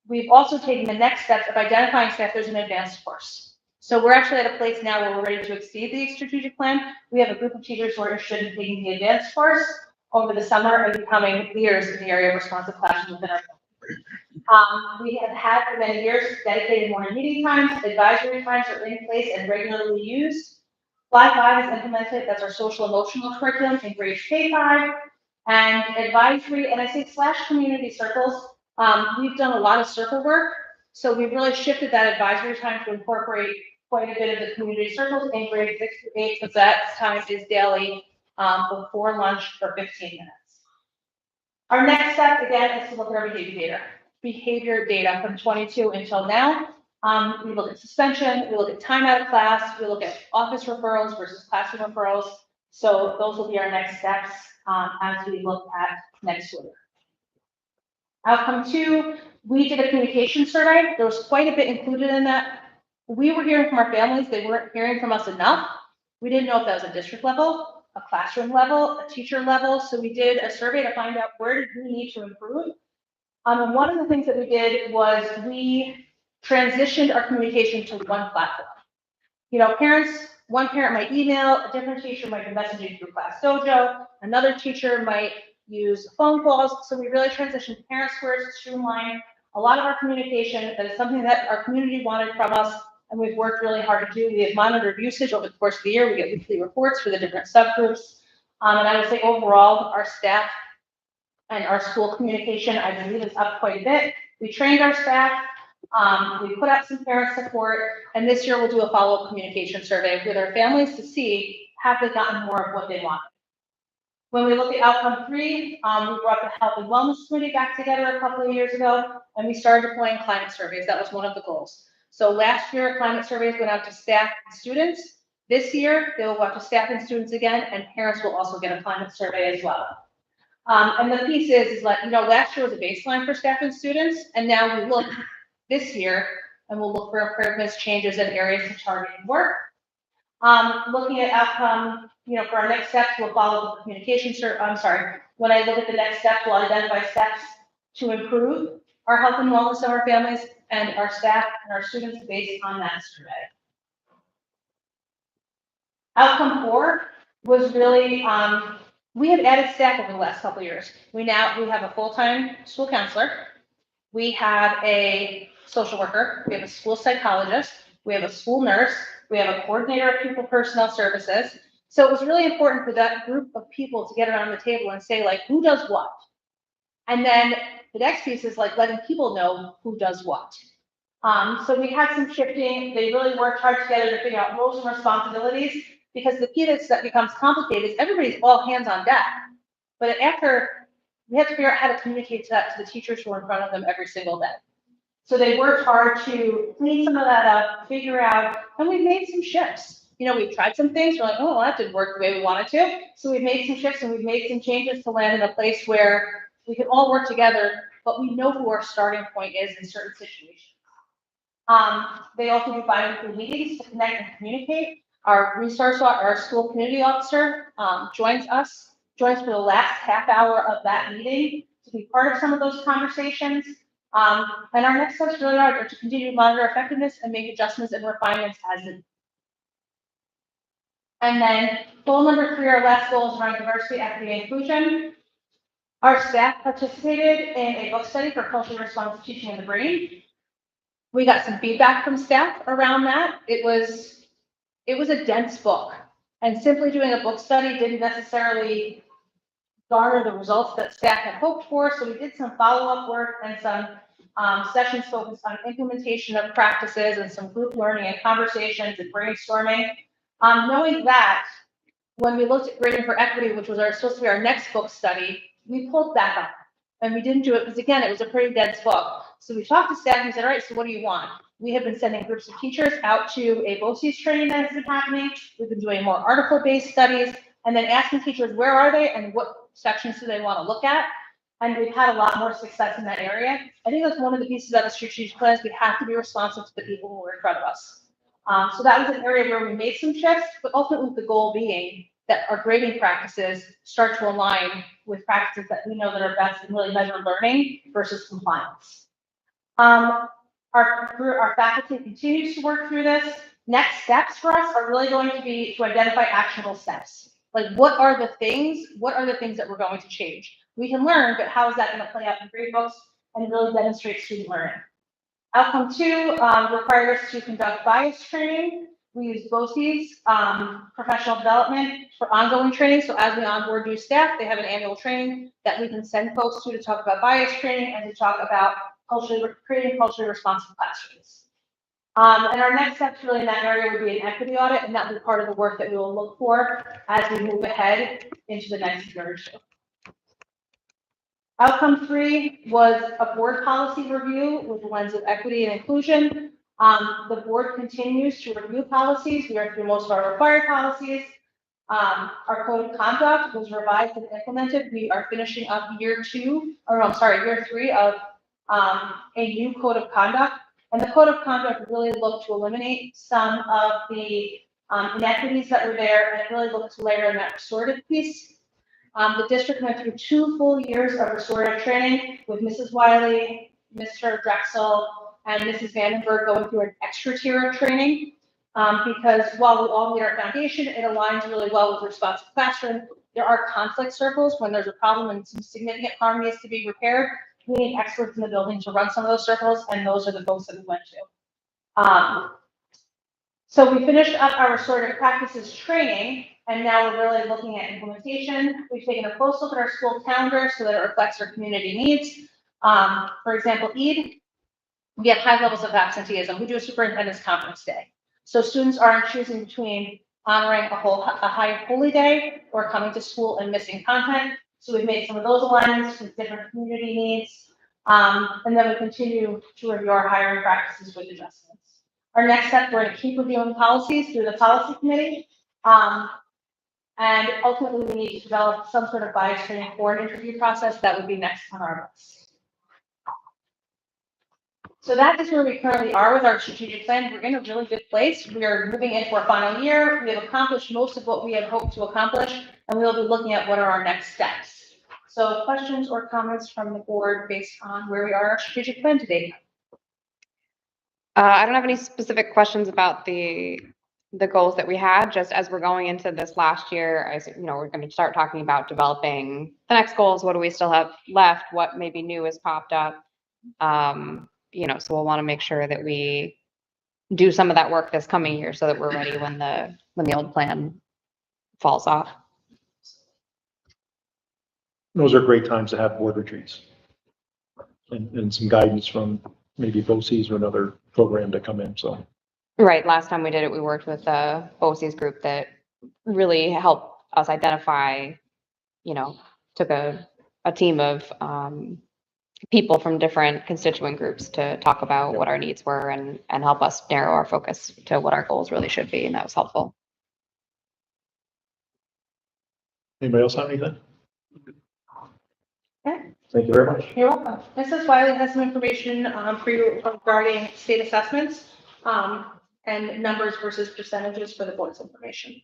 we've also taken the next steps of identifying staff. There's an advanced course. So we're actually at a place now where we're ready to exceed the strategic plan. We have a group of teachers who are interested in taking the advanced course over the summer and becoming leaders in the area of responsive classroom within our building. We have had for many years dedicated morning meeting times, advisory times are in place and regularly used. Fly 5 is implemented, that's our social emotional curriculum in grade K5, and advisory, and I say / community circles. We've done a lot of circle work, so we've really shifted that advisory time to incorporate quite a bit of the community circles in grade 6 to 8, because that time is daily before lunch for 15 minutes. Our next step, again, is to look at our behavior data from 22 until now. We look at suspension, we look at time out of class, we look at office referrals versus classroom referrals. So those will be our next steps as we look at next week. Outcome 2, we did a communication survey. There was quite a bit included in that. We were hearing from our families, they weren't hearing from us enough. We didn't know if that was a district level, a classroom level, a teacher level. So we did a survey to find out where did we need to improve. And one of the things that we did was we transitioned our communication to one platform. You know, one parent might email, a different teacher might be messaging through Class Dojo, another teacher might use phone calls. So we really transitioned parents first, streamline a lot of our communication. That is something that our community wanted from us, and we've worked really hard to do. We have monitored usage over the course of the year. We get weekly reports for the different subgroups. And I would say overall, our staff and our school communication, I believe, is up quite a bit. We trained our staff. We put out some parent support, and this year we'll do a follow-up communication survey with our families to see have they gotten more of what they wanted. When we look at outcome 3, we brought the health and wellness committee back together a couple of years ago, and we started deploying climate surveys. That was one of the goals. So last year, climate surveys went out to staff and students. This year, they will go out to staff and students again, and parents will also get a climate survey as well. And the piece is like, you know, last year was a baseline for staff and students, and now we look this year, and we'll look for improvements, changes, and areas to target and work. Looking at outcome, you know, for our next steps, we'll follow the communication. When I look at the next steps, we'll identify steps to improve our health and wellness of our families and our staff and our students based on that survey. Outcome 4 was really, we have added staff over the last couple of years. We have a full-time school counselor. We have a social worker. We have a school psychologist. We have a school nurse. We have a coordinator of pupil personnel services. So it was really important for that group of people to get around the table and say, like, who does what? And then the next piece is like letting people know who does what. So we had some shifting. They really worked hard together to figure out roles and responsibilities, because the piece that becomes complicated is everybody's all hands on deck. But after, we had to figure out how to communicate that to the teachers who are in front of them every single day. So they worked hard to clean some of that up, figure out, and we've made some shifts. You know, we've tried some things, we're like, oh, well, that didn't work the way we wanted to. So we've made some shifts and we've made some changes to land in a place where we can all work together, but we know who our starting point is in certain situations. They also do bi-weekly meetings to connect and communicate. Our school community officer, joins for the last half hour of that meeting to be part of some of those conversations. And our next steps really are to continue to monitor effectiveness and make adjustments and refinements as needed. And then goal number 3, our last goal is around diversity, equity, and inclusion. Our staff participated in a book study for culturally responsive teaching in the brain. We got some feedback from staff around that. It was a dense book, and simply doing a book study didn't necessarily garner the results that staff had hoped for. So we did some follow-up work and some sessions focused on implementation of practices and some group learning and conversations and brainstorming. Knowing that, when we looked at grading for equity, which was supposed to be our next book study, we pulled back up. And we didn't do it because, again, it was a pretty dense book. So we talked to staff and we said, all right, so what do you want? We have been sending groups of teachers out to a BOCES training that has been happening. We've been doing more article-based studies, and then asking teachers, where are they and what sections do they want to look at? And we've had a lot more success in that area. I think that's one of the pieces of the strategic plan is we have to be responsive to the people who are in front of us. So that was an area where we made some shifts, but ultimately the goal being that our grading practices start to align with practices that we know that are best in really measure learning versus compliance. Our faculty continues to work through this. Next steps for us are really going to be to identify actionable steps. Like, what are the things that we're going to change? We can learn, but how is that going to play out in grade books and really demonstrate student learning? Outcome 2 requires us to conduct bias training. We use BOCES, professional development, for ongoing training. So as we onboard new staff, they have an annual training that we can send folks to talk about bias training and to talk about creating culturally responsive classrooms. And our next steps really in that area would be an equity audit, and that will be part of the work that we will look for as we move ahead into the next year or two. Outcome 3 was a board policy review with the lens of equity and inclusion. The board continues to review policies. We are through most of our required policies. Our code of conduct was revised and implemented. We are finishing up year 3 of a new code of conduct. And the code of conduct really looked to eliminate some of the inequities that were there, and it really looked to layer in that restorative piece. The district went through 2 full years of restorative training with Mrs. Wiley, Mr. Drexel, and Mrs. Vandenberg going through an extra tier of training. Because while we all need our foundation, it aligns really well with responsive classroom. There are conflict circles when there's a problem and some significant harm needs to be repaired. We need experts in the building to run some of those circles, and those are the folks that we went to. So we finished up our restorative practices training, and now we're really looking at implementation. We've taken a close look at our school calendar so that it reflects our community needs. For example, Eid, we have high levels of absenteeism. We do a superintendent's conference day. So students aren't choosing between honoring a high holy day or coming to school and missing content. So we've made some of those alignments with different community needs. And then we continue to review our hiring practices with adjustments. Our next step, we're going to keep reviewing policies through the policy committee. And ultimately, we need to develop some sort of bias training for an interview process that would be next on our list. So that is where we currently are with our strategic plan. We're in a really good place. We are moving into our final year. We have accomplished most of what we had hoped to accomplish, and we'll be looking at what are our next steps. So questions or comments from the board based on where we are in our strategic plan today? I don't have any specific questions about the goals that we had. Just as we're going into this last year, we're going to start talking about developing the next goals. What do we still have left? What maybe new has popped up? So we'll want to make sure that we do some of that work this coming year so that we're ready when the old plan falls off. Those are great times to have board retreats and some guidance from maybe BOCES or another program to come in, so. Right, last time we did it, we worked with a BOCES group that really helped us identify, took a team of people from different constituent groups to talk about what our needs were and help us narrow our focus to what our goals really should be, and that was helpful. Anybody else have anything? Okay. Thank you very much. You're welcome. Mrs. Wiley has some information for you regarding state assessments and numbers versus percentages for the board's information.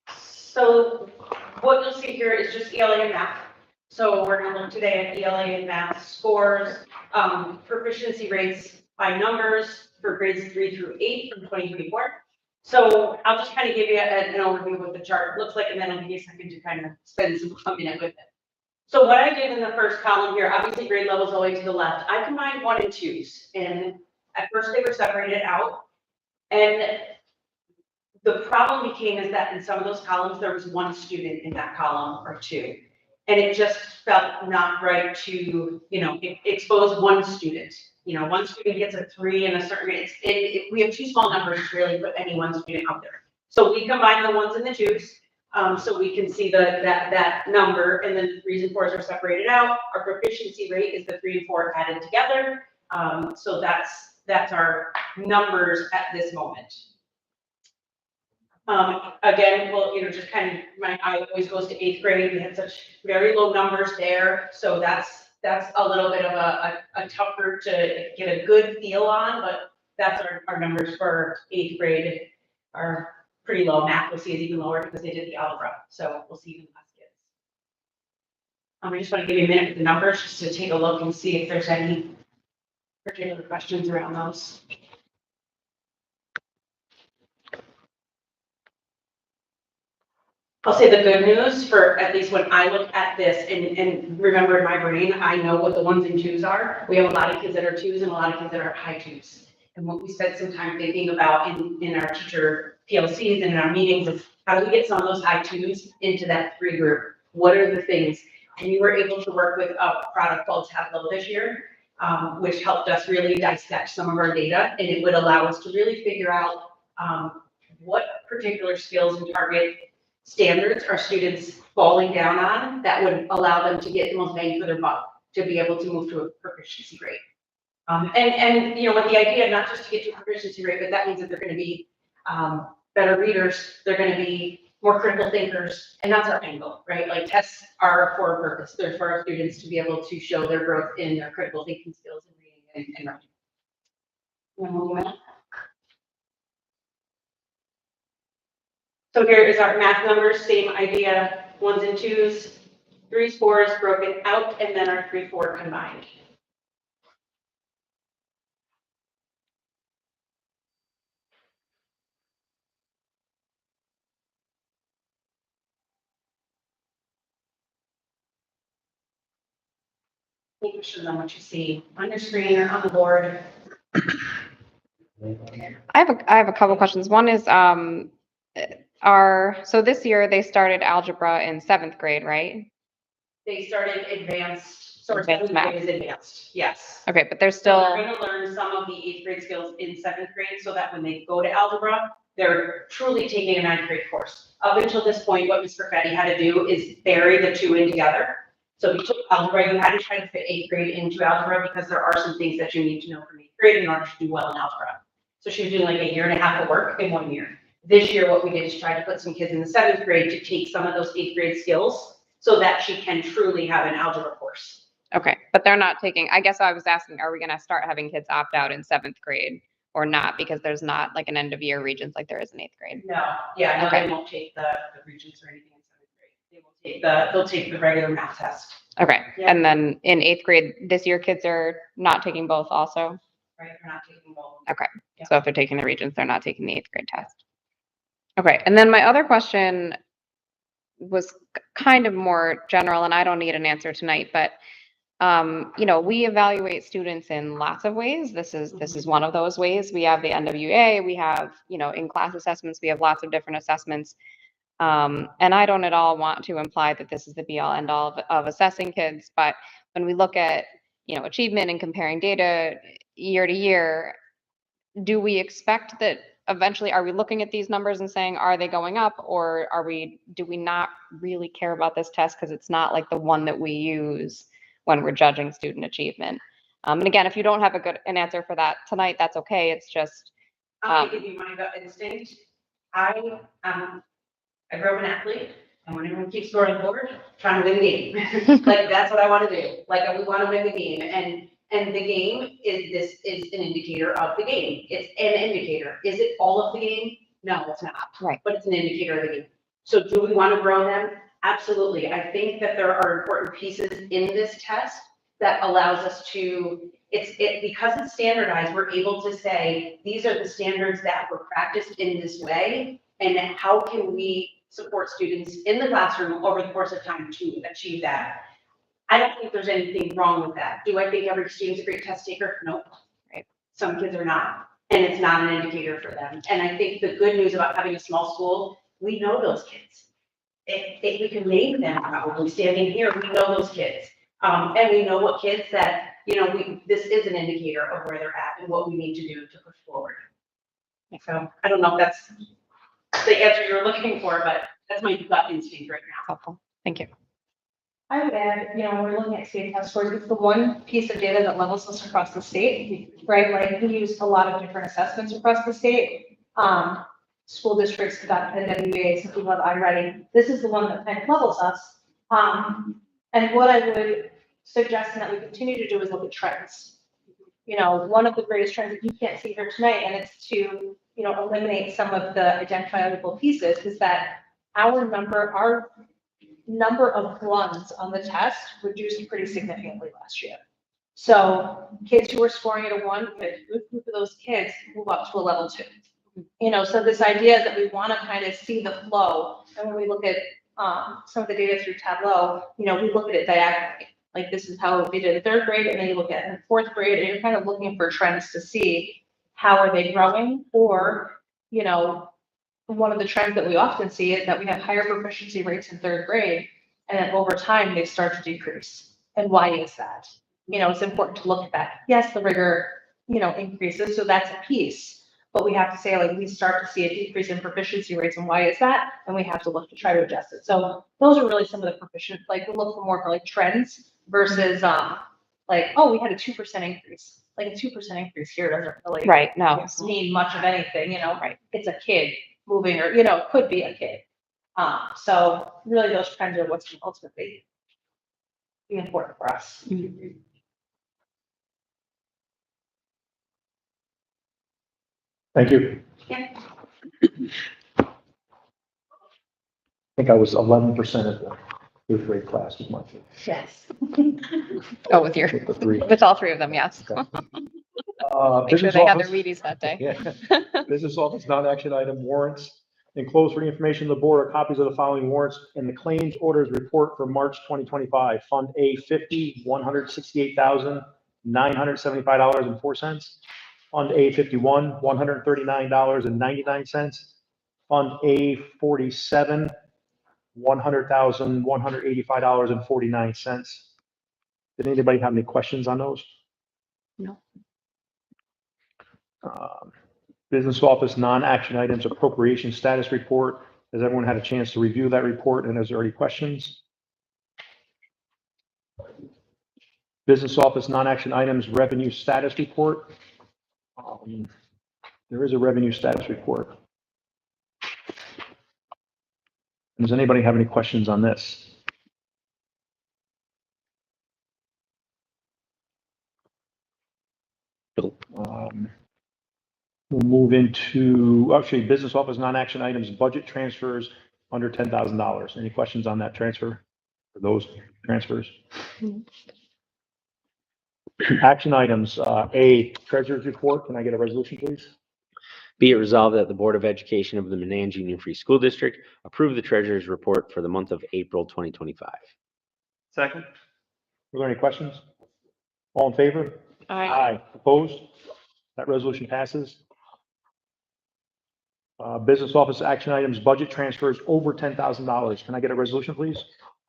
So what you'll see here is just ELA and math. So we're gonna look today at ELA and math scores, proficiency rates by numbers for grades 3 through 8 from 2024. So I'll just kind of give you an overview of what the chart looks like, and then I'll give you a second to kind of spend a minute with it. So what I did in the first column here, obviously grade levels all the way to the left, I combined 1 and 2s, and at first they were separated out. And the problem became is that in some of those columns, there was 1 student in that column or 2. And it just felt not right to, expose 1 student. 1 student gets a 3 in a certain grade. We have too small numbers to really put any 1 student out there. So we combine the 1s and the 2s, so we can see that number, and then the 3s and 4s are separated out. Our proficiency rate is the 3 and 4 added together. So that's our numbers at this moment. Again, well, just kind of, my eye always goes to 8th grade. We had such very low numbers there. So that's a little bit of a tougher to get a good feel on, but that's our numbers for 8th grade are pretty low. Math we'll see is even lower because they did the algebra. So we'll see even less kids. I just want to give you a minute with the numbers just to take a look and see if there's any particular questions around those. I'll say the good news for at least when I look at this and remember in my brain, I know what the 1s and 2s are. We have a lot of kids that are 2s and a lot of kids that are high 2s. And what we spent some time thinking about in our teacher PLCs and in our meetings is how do we get some of those high 2s into that 3 group? What are the things? And we were able to work with a product called Tableau this year, which helped us really dissect some of our data, and it would allow us to really figure out what particular skills and target standards are students falling down on that would allow them to get the most bang for their buck to be able to move to a proficiency rate. And with the idea not just to get to a proficiency rate, but that means that they're going to be better readers, they're going to be more critical thinkers, and that's our angle, right? Like tests are for a purpose. They're for our students to be able to show their growth in their critical thinking skills and reading and writing. So here is our math numbers, same idea, 1s and 2s, 3s, 4s broken out, and then our 3, 4 combined. You can show them what you see on your screen or on the board. I have a couple questions. One is, so this year they started algebra in 7th grade, right? They started advanced, so Advanced 7th math. grade is advanced, yes. Okay, but they're So still, they're gonna learn some of the 8th grade skills in 7th grade so that when they go to algebra, they're truly taking a 9th grade course. Up until this point, what Ms. Perfetti had to do is bury the 2 in together. So if you took algebra, you had to try to fit 8th grade into algebra because there are some things that you need to know from 8th grade in order to do well in algebra. So she was doing like a year and a half of work in 1 year. This year, what we did is try to put some kids in the 7th grade to take some of those 8th grade skills so that she can truly have an algebra course. okay, but they're not taking, I guess I was asking, are we gonna start having kids opt out in 7th grade or not? Because there's not like an end of year regions like there is in 8th grade. No, yeah, no, Okay. they won't take the regents or anything in 7th grade. They will they'll take the regular math test, Okay, Yeah. and then in 8th grade, this year kids are not taking both also? right? They're not taking both. Yeah. So if they're taking the regions, they're not taking the 8th grade test. Okay, and then my other question was kind of more general, and I don't need an answer tonight, but we evaluate students in lots of ways. This is one of those ways. We have the NWA, we have, in class assessments, we have lots of different assessments. And I don't at all want to imply that this is the be all end all of assessing kids, but when we look at, achievement and comparing data year to year, do we expect that eventually, are we looking at these numbers and saying, are they going up? Or do we not really care about this test because it's not like the one that we use when we're judging student achievement? And again, if you don't have an answer for that tonight, that's okay. It's just, I'm gonna give you my gut instinct. I grew up an athlete, and when everyone keeps scoring forward, trying to win the game. Like, that's what I want to do. Like, we want to win the game, and the game is an indicator of the game. It's an indicator. Is it all of the game? No, it's not. Right. But it's an indicator of the game. So do we want to grow them? Absolutely. I think that there are important pieces in this test that allows us to, because it's standardized, we're able to say, these are the standards that were practiced in this way, and how can we support students in the classroom over the course of time to achieve that. I don't think there's anything wrong with that. Do I think every student's a great test taker? No. Right. Some kids are not, and it's not an indicator for them. And I think the good news about having a small school, we know those kids. We can name them probably standing here, we know those kids. And we know what kids that, this is an indicator of where they're at and what we need to do to push forward. So I don't know if that's the answer you're looking for, but that's my gut instinct right now. helpful. Thank you. I would add, when we're looking at state test scores, it's the one piece of data that levels us across the state, right? Like, we use a lot of different assessments across the state. School districts conduct NWA, some people have iWriting. This is the one that kind of levels us. And what I would suggest and that we continue to do is look at trends. One of the greatest trends that you can't see here tonight, and it's to, eliminate some of the identifiable pieces, is that our number of ones on the test reduced pretty significantly last year. So kids who were scoring at a 1, a good group of those kids move up to a level 2. So this idea that we want to kind of see the flow, and when we look at some of the data through Tableau, we look at it diagonally. Like, this is how they did in 3rd grade, and then you look at it in 4th grade, and you're kind of looking for trends to see how are they growing, or, one of the trends that we often see is that we have higher proficiency rates in 3rd grade, and then over time they start to decrease. And why is that? It's important to look at that. Yes, the rigor, increases, so that's a piece. But we have to say, like, we start to see a decrease in proficiency rates, and why is that? And we have to look to try to adjust it. So those are really some of the we look for more for like trends versus like, oh, we had a 2% increase. Like, a 2% increase here doesn't really Right. No. mean much of anything, right? It's a kid moving, or, it could be a kid. So really those trends are what's ultimately be important for us. Thank you. Yeah. I think I was 11% of the 8th grade class with my kid. Yes. Oh, with The 3. with all 3 of them, yes. Okay. Make sure Business they had their office. Wheaties that day. Yeah. Business office, non-action item warrants. Enclosed for the information of the board are copies of the following warrants and the claims orders report for March 2025. Fund A 50, $168,975.04. Fund A 51, $139.99. Fund A 47, $100,185.49. Did anybody have any questions on those? No. Business office, non-action items, appropriation status report. Has everyone had a chance to review that report, and is there any questions? Business office, non-action items, revenue status report. There is a revenue status report. Does anybody have any questions on this? We'll move into, actually, business office, non-action items, budget transfers under $10,000. Any questions on that transfer, for those transfers? Action items, A, treasurer's report. Can I get a resolution, please? Be it resolved that the Board of Education of the Manans Union Free School District approve the treasurer's report for the month of April 2025. Second. Were there any questions? All in favor? Aye. Opposed? That resolution passes. Business office action items, budget transfers over $10,000. Can I get a resolution, please?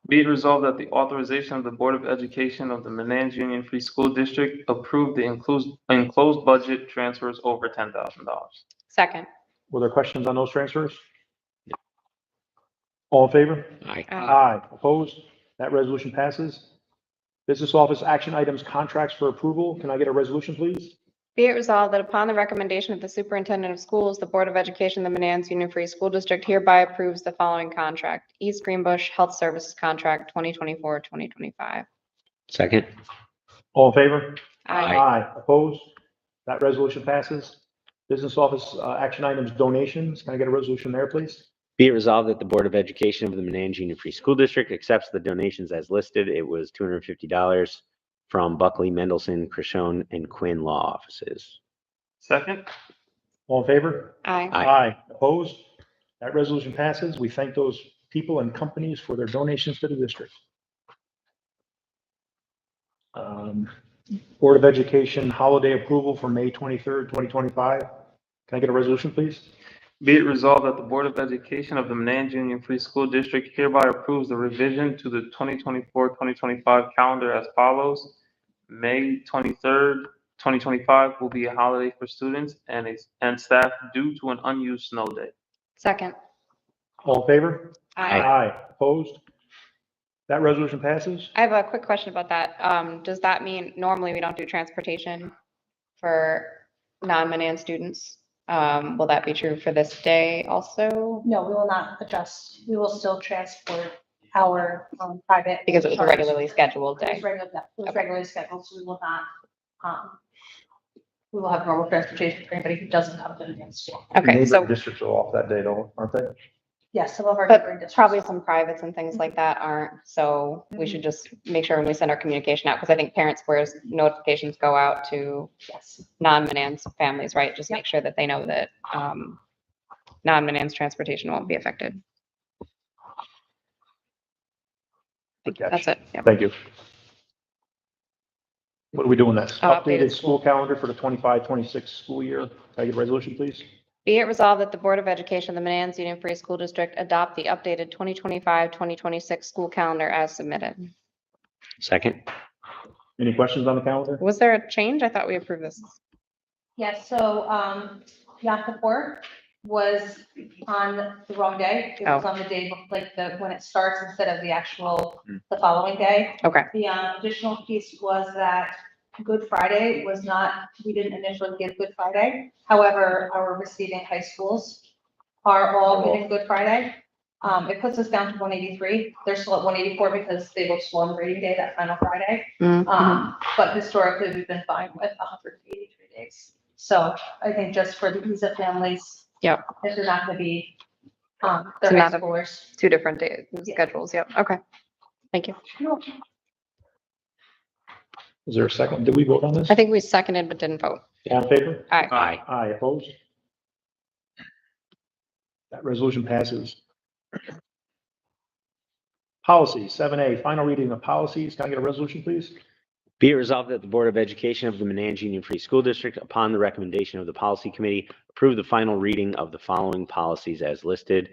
Be it resolved that the authorization of the Board of Education of the Manans Union Free School District approve the enclosed budget transfers over $10,000. Second. Were there questions on those transfers? All in favor? Aye. Aye. Opposed? That resolution passes. Business office action items, contracts for approval. Can I get a resolution, please? Be it resolved that upon the recommendation of the superintendent of schools, the Board of Education of the Manans Union Free School District hereby approves the following contract. East Greenbush Health Services Contract 2024-2025. Second. All in favor? Aye. Opposed? That resolution passes. Business office action items, donations. Can I get a resolution there, please? Be it resolved that the Board of Education of the Manans Union Free School District accepts the donations as listed. It was $250 from Buckley, Mendelson, Crishone, and Quinn Law Offices. Second. All in favor? Aye. Aye. Opposed? That resolution passes. We thank those people and companies for their donations to the district. Board of Education holiday approval for May 23rd, 2025. Can I get a resolution, please? Be it resolved that the Board of Education of the Manans Union Free School District hereby approves the revision to the 2024-2025 calendar as follows. May 23rd, 2025 will be a holiday for students and staff due to an unused snow day. Second. All in favor? Aye. Opposed? That resolution passes. I have a quick question about that. Does that mean normally we don't do transportation for non-Manan students? Will that be true for this day also? No, we will not adjust. We will still transport our private. Because it was a regularly scheduled It was day. regular, regularly scheduled, so we will not, we will have normal transportation for anybody who doesn't come to the dance school. Okay, so, Districts are off that day though, aren't they? Yes, some of our neighboring but districts. probably some privates and things like that aren't, so we should just make sure when we send our communication out, because I think Parent Square's notifications go out to Yes. non-Manans families, right? Just make sure that they know that, non-Manans transportation won't be affected. Good catch. That's it. Yep. Thank you. What are we doing next? Updated Updated school calendar for the 25-26 school year. Can I get a resolution, please? Be it resolved that the Board of Education of the Manans Union Free School District adopt the updated 2025-2026 school calendar as submitted. Second. Any questions on the calendar? Was there a change? I thought we approved this. Yes, so, Yom Kippur was on the wrong day. It was on the day, when it starts instead of the actual, the following day. Okay. The additional piece was that Good Friday was not, we didn't initially give Good Friday. However, our receiving high schools are all getting Good Friday. It puts us down to 183. They're still at 184 because they go slow on grading day, that final Friday. But historically, we've been fine with 183 days. So I think just for the ease of families. Yep. If they're not gonna be, So they're high not a- schoolers. Two different days, Yeah. schedules. Yep. Okay. Thank you. Is there a second? Did we vote on this? I think we seconded but didn't vote. All in favor? Aye. Aye. Aye. Opposed? That resolution passes. Policies, 7A, final reading of policies. Can I get a resolution, please? Be it resolved that the Board of Education of the Manans Union Free School District, upon the recommendation of the Policy Committee, approve the final reading of the following policies as listed.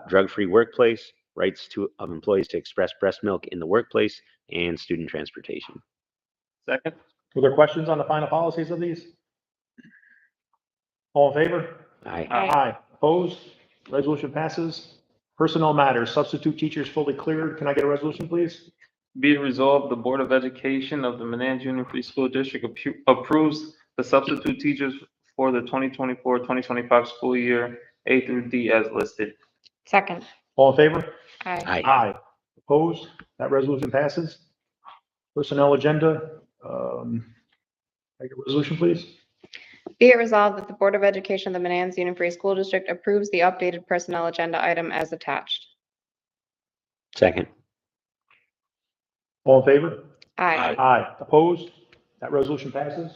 Drug-free workplace, rights of employees to express breast milk in the workplace, and student transportation. Second. Were there questions on the final policies of these? All in favor? Aye. Aye. Opposed? Resolution passes. Personnel matters, substitute teachers fully cleared. Can I get a resolution, please? Be it resolved, the Board of Education of the Manans Union Free School District approves the substitute teachers for the 2024-2025 school year A through D as listed. Second. All in favor? Aye. Aye. Aye. Opposed? That resolution passes. Personnel agenda, make a resolution, please. Be it resolved that the Board of Education of the Manans Union Free School District approves the updated personnel agenda item as attached. Second. All in favor? Aye. Aye. Opposed? That resolution passes.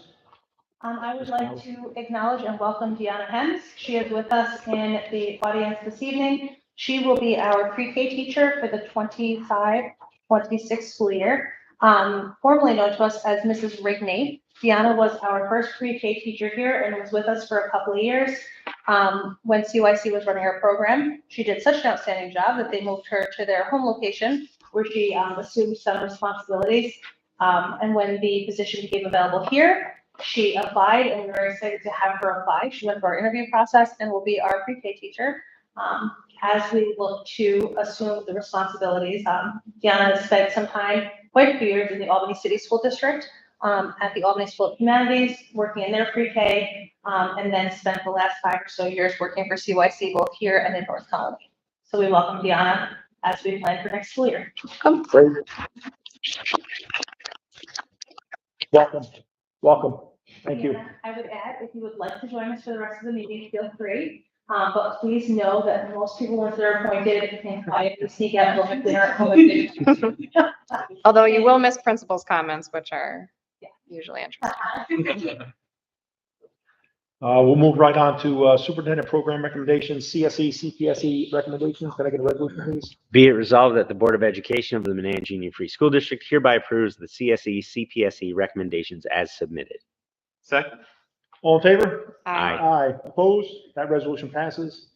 I would like to acknowledge and welcome Deanna Hems. She is with us in the audience this evening. She will be our pre-K teacher for the 25-26 school year. Formerly known to us as Mrs. Rigney. Deanna was our first pre-K teacher here and was with us for a couple of years. When CYC was running our program, she did such an outstanding job that they moved her to their home location where she assumed some responsibilities. And when the position became available here, she applied and we were very excited to have her apply. She went through our interview process and will be our pre-K teacher. As we look to assume the responsibilities, Deanna has spent some time, quite a few years in the Albany City School District, at the Albany School of Humanities, working in their pre-K, and then spent the last 5 or so years working for CYC, both here and in North Colony. So we welcome Deanna as we plan for next school year. Welcome. Welcome. Thank you. Deanna, I would add, if you would like to join us for the rest of the meeting, feel free. But please know that most people, once they're appointed, can quietly sneak out if they aren't appointed. Although you will miss principal's comments, which are usually interesting. We'll move right on to superintendent program recommendations, CSE, CPSE recommendations. Can I get a resolution, please? Be it resolved that the Board of Education of the Manans Union Free School District hereby approves the CSE, CPSE recommendations as submitted. Second. All in favor? Aye. Aye. Opposed? That resolution passes.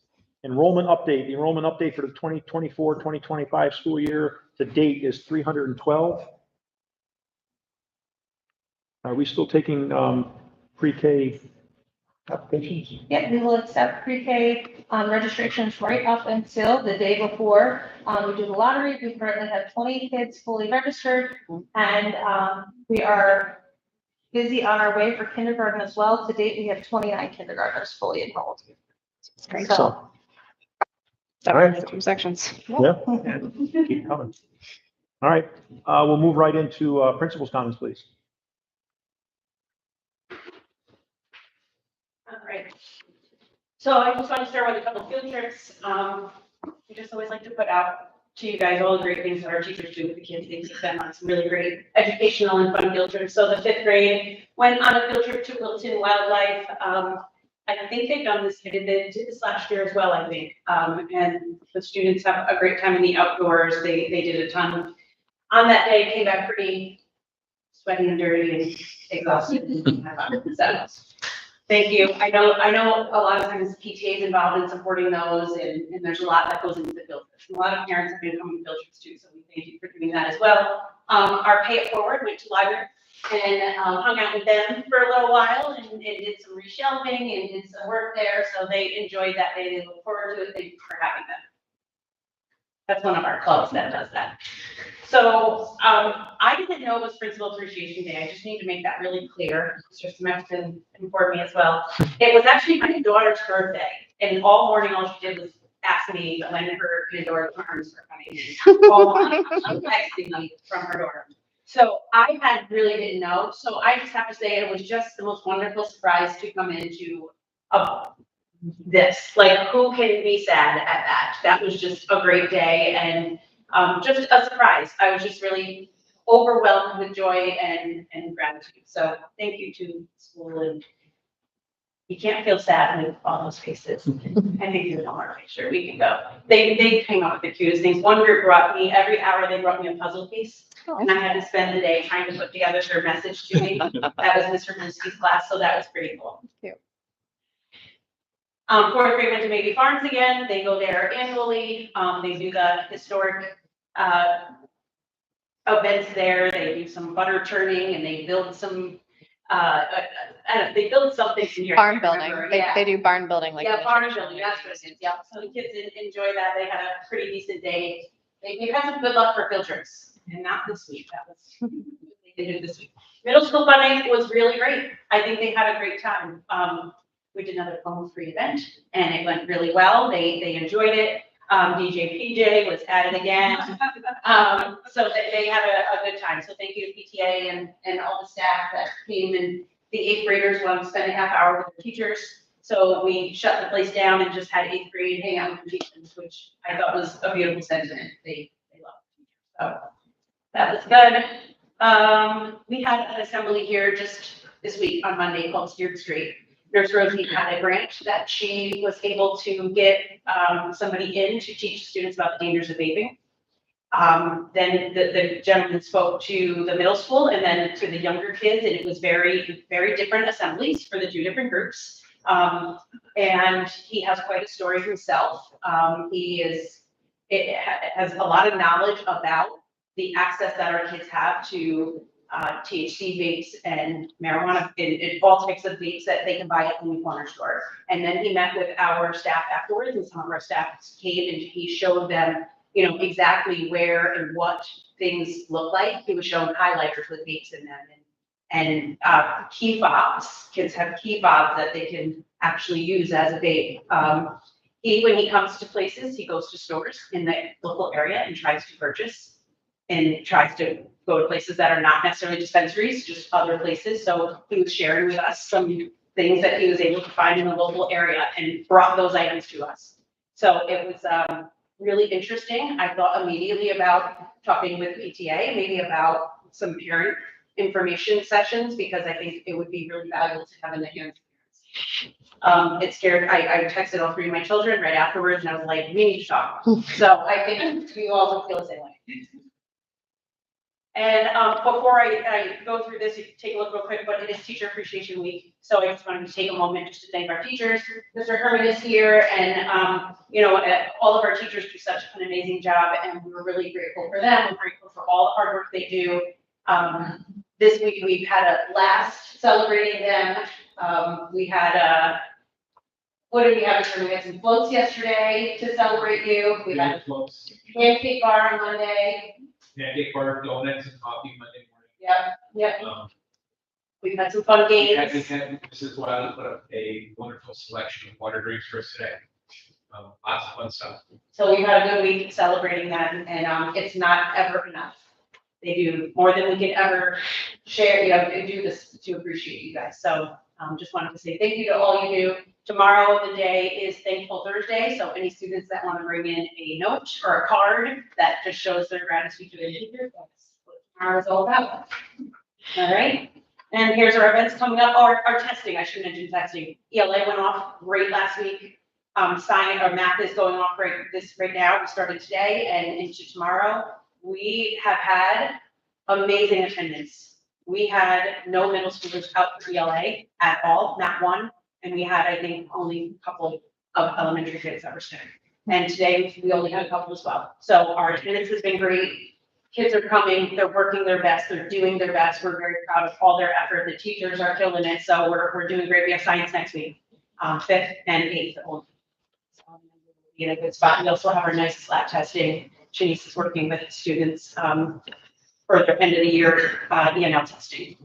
Enrollment update. The enrollment update for the 2024-2025 school year to date is 312. Are we still taking pre-K applications? Yeah, we will accept pre-K registrations right up until the day before we do the lottery. We currently have 20 kids fully registered, and we are busy on our way for kindergarten as well. To date, we have 29 kindergartners fully enrolled. It's great. So, That All right. was the 2 sections. Yeah. Keep coming. All right, we'll move right into principal's comments, please. All right. So I just want to start with a couple of field trips. We just always like to put out to you guys all the great things that our teachers do with the kids. They take them on some really great educational and fun field trips. So the 5th grade went on a field trip to Wilton Wildlife. I think they've done this, they did this last year as well, I think. And the students have a great time in the outdoors. They did a ton on that day, came back pretty sweaty and dirty and exhausted. So, thank you. I know a lot of times PTA is involved in supporting those and there's a lot that goes into the field trips. And a lot of parents have been coming to field trips too, so we thank you for doing that as well. Our Pay It Forward went to library and hung out with them for a little while and did some reshelving and did some work there. So they enjoyed that day. They look forward to it. Thank you for having them. That's one of our clubs that does that. So I didn't know it was Principal Appreciation Day. I just need to make that really clear. Mr. Smexton informed me as well. It was actually my daughter's birthday, and all morning all she did was ask me when her Pandora returns were coming. All I'm texting them from her door. So I really didn't know. So I just have to say it was just the most wonderful surprise to come into this. Like, who can be sad at that? That was just a great day and just a surprise. I was just really overwhelmed with joy and gratitude. So thank you to school, and you can't feel sad with all those faces. I think you want our picture. We can go. They came up with the cutest things. One group brought me every hour. They brought me a puzzle piece, and I had to spend the day trying to put together their message to me. That was Mr. Minsky's class, so that was pretty cool. Cute. 4th grade went to Maybe Farms again. They go there annually. They do the historic events there. They do some butter churning and they build some, they build something in here. I Barn can't building. remember. They, Yeah. they do barn building like. Yeah, barn building, that's what it is. Yeah, so the kids enjoy that. They had a pretty decent day. They've had some good luck for field trips, and not this week. That was, they did it this week. Middle school fun night was really great. I think they had a great time. We did another phone-free event, and it went really well. They enjoyed it. DJ PJ was at it again. So they had a good time. So thank you to PTA and all the staff that came, and the 8th graders wanted to spend a half hour with their teachers. So we shut the place down and just had 8th grade hang out with the teachers, which I thought was a beautiful sentiment. They love it. So that was good. We had an assembly here just this week on Monday called Steered Straight. Nurse Rosie had a grant that she was able to get somebody in to teach students about the dangers of vaping. Then the gentleman spoke to the middle school and then to the younger kids, and it was very, very different assemblies for the two different groups. And he has quite a story himself. Has a lot of knowledge about the access that our kids have to THC vapes and marijuana, and all types of vapes that they can buy at any corner store. And then he met with our staff afterwards, and some of our staff came and he showed them, you know, exactly where and what things look like. He was showing highlighters with vapes in them and key fobs. Kids have key fobs that they can actually use as a vape. When he comes to places, he goes to stores in the local area and tries to purchase and tries to go to places that are not necessarily dispensaries, just other places. So he was sharing with us some things that he was able to find in the local area and brought those items to us. So it was really interesting. I thought immediately about talking with PTA, maybe about some parent information sessions, because I think it would be really valuable to have in the hands of parents. It scared, I texted all three of my children right afterwards and I was like, we need to talk. So I think we all don't feel the same way. And before I go through this, you can take a look real quick, but it is Teacher Appreciation Week. So I just wanted to take a moment just to thank our teachers. Mr. Herman is here, and you know, all of our teachers do such an amazing job, and we're really grateful for them. We're grateful for all the hard work they do. This week we've had a blast celebrating them. We had what did we have? We had some floats yesterday to celebrate you. We had a pancake bar on Monday. Pancake bar, donuts, and coffee Monday Yep. morning. We've had some fun games. Mrs. Wiley put up a wonderful selection of water drinks for us today. Lots of fun stuff. So we've had a good week celebrating them, and it's not ever enough. They do more than we can ever share, you know, do this to appreciate you guys. So just wanted to say thank you to all you do. Tomorrow, the day is Thankful Thursday, so any students that want to bring in a note or a card that just shows their gratitude to their teacher, that's what tomorrow is all about. All right, and here's our events coming up. Our testing, I should mention testing. ELA went off great last week. Science or math is going off right now. We started today and into tomorrow. We have had amazing attendance. We had no middle schoolers out for ELA at all, not one. And we had, I think, only a couple of elementary kids that were sick. And today we only had a couple as well. So our attendance has been great. Kids are coming, they're working their best, they're doing their best. We're very proud of all their effort. The teachers are killing it. So we're doing great. We have science next week, 5th and 8th. So in a good spot. We also have our nicest lab testing. Shanice is working with students for the end of the year ENL testing.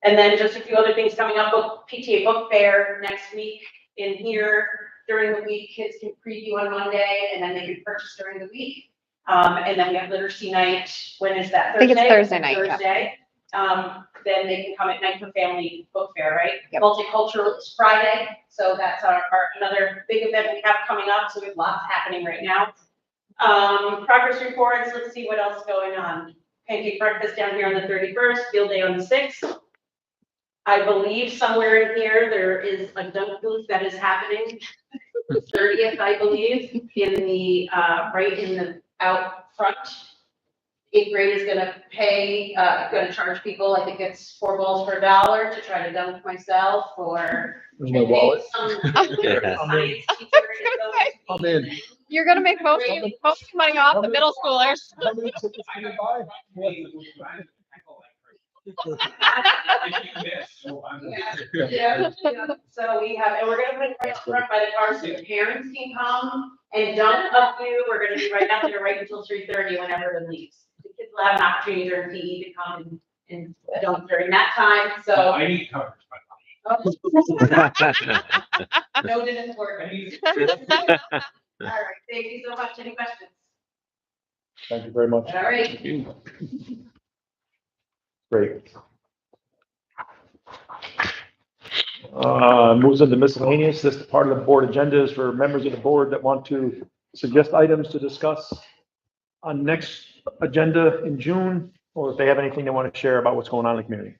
And then just a few other things coming up. PTA book fair next week in here during the week. Kids can preview on Monday and then they can purchase during the week. And then we have literacy night. When is that? Thursday? I think it's Thursday night. Thursday. Yeah. Then they can come at night for family book fair, right? Yep. Multicultural is Friday. So that's our another big event we have coming up. So we have lots happening right now. Progress reports. Let's see what else is going on. Pancake breakfast down here on the 31st, field day on the 6th. I believe somewhere in here, there is a dunk booth that is happening. 30th, I believe, in the, right in the out front. 8th grade is gonna charge people, I think it's 4 balls for $1 to try to dunk myself or. There's my wallet. Some science teacher is going to I'm be- in. You're gonna make most money off the middle schoolers. How many tickets do you buy? Yeah. So we have, and we're gonna put it right up front by the car so parents can come and dunk up you. We're gonna be right out there right until 3:30 when everyone leaves. The kids will have an opportunity during PE to come and dunk during that time, so. I need coverage. No, didn't work. I need. All right, thank you so much. Any questions? Thank you very much. All right. Great. Moves into miscellaneous. This part of the board agenda is for members of the board that want to suggest items to discuss on next agenda in June, or if they have anything they want to share about what's going on in the community.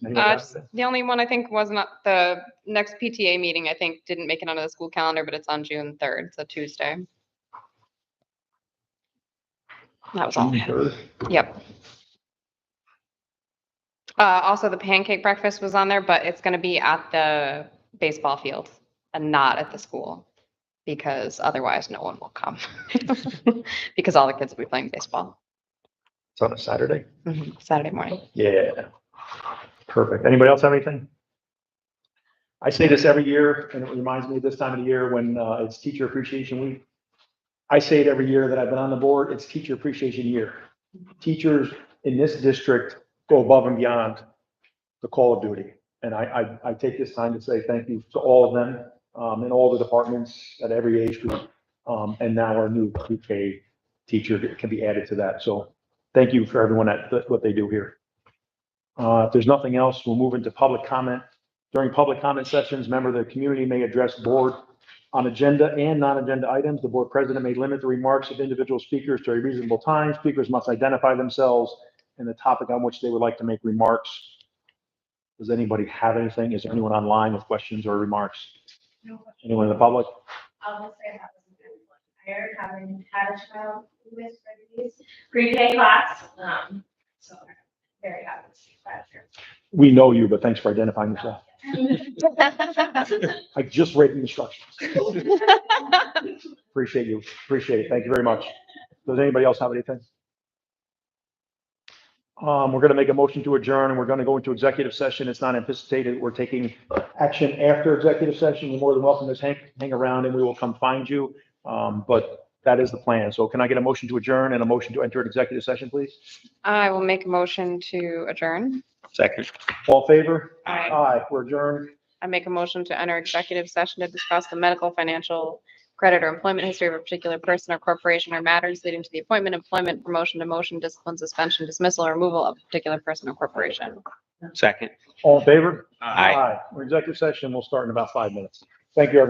Anyone else? The only one I think was not the next PTA meeting, I think didn't make it onto the school calendar, but it's on June 3rd, so Tuesday. That was all. June 3rd. Yep. Also, the pancake breakfast was on there, but it's gonna be at the baseball field and not at the school. Because otherwise no one will come. Because all the kids will be playing baseball. It's on a Saturday. Saturday morning. Yeah. Perfect. Anybody else have anything? I say this every year, and it reminds me of this time of the year when it's Teacher Appreciation Week. I say it every year that I've been on the board, it's Teacher Appreciation Year. Teachers in this district go above and beyond the call of duty. And I take this time to say thank you to all of them, in all the departments at every age group. And now our new pre-K teacher can be added to that. So thank you for everyone at what they do here. If there's nothing else, we'll move into public comment. During public comment sessions, member of the community may address board on agenda and non-agenda items. The board president may limit the remarks of individual speakers to a reasonable time. Speakers must identify themselves and the topic on which they would like to make remarks. Does anybody have anything? Is there anyone online with questions or remarks? No question. Anyone in the public? I'll just say that was a good one. Tired having had a child with prejudice, pre-K class, so very happy to see that here. We know you, but thanks for identifying yourself. I just read the instructions. Appreciate you. Appreciate it. Thank you very much. Does anybody else have anything? We're going to make a motion to adjourn and we're going to go into executive session. It's not anticipated. We're taking action after executive session. You're more than welcome to hang around and we will come find you. But that is the plan. So can I get a motion to adjourn and a motion to enter an executive session, please? I will make a motion to adjourn. Second. All in favor? Aye. Aye. We're adjourned. I make a motion to enter executive session to discuss the medical, financial, credit, or employment history of a particular person or corporation or matters leading to the appointment, employment, promotion, demotion, discipline, suspension, dismissal, or removal of a particular person or corporation. Second. All in favor? Aye. We're executive session. We'll start in about 5 minutes. Thank you, everyone.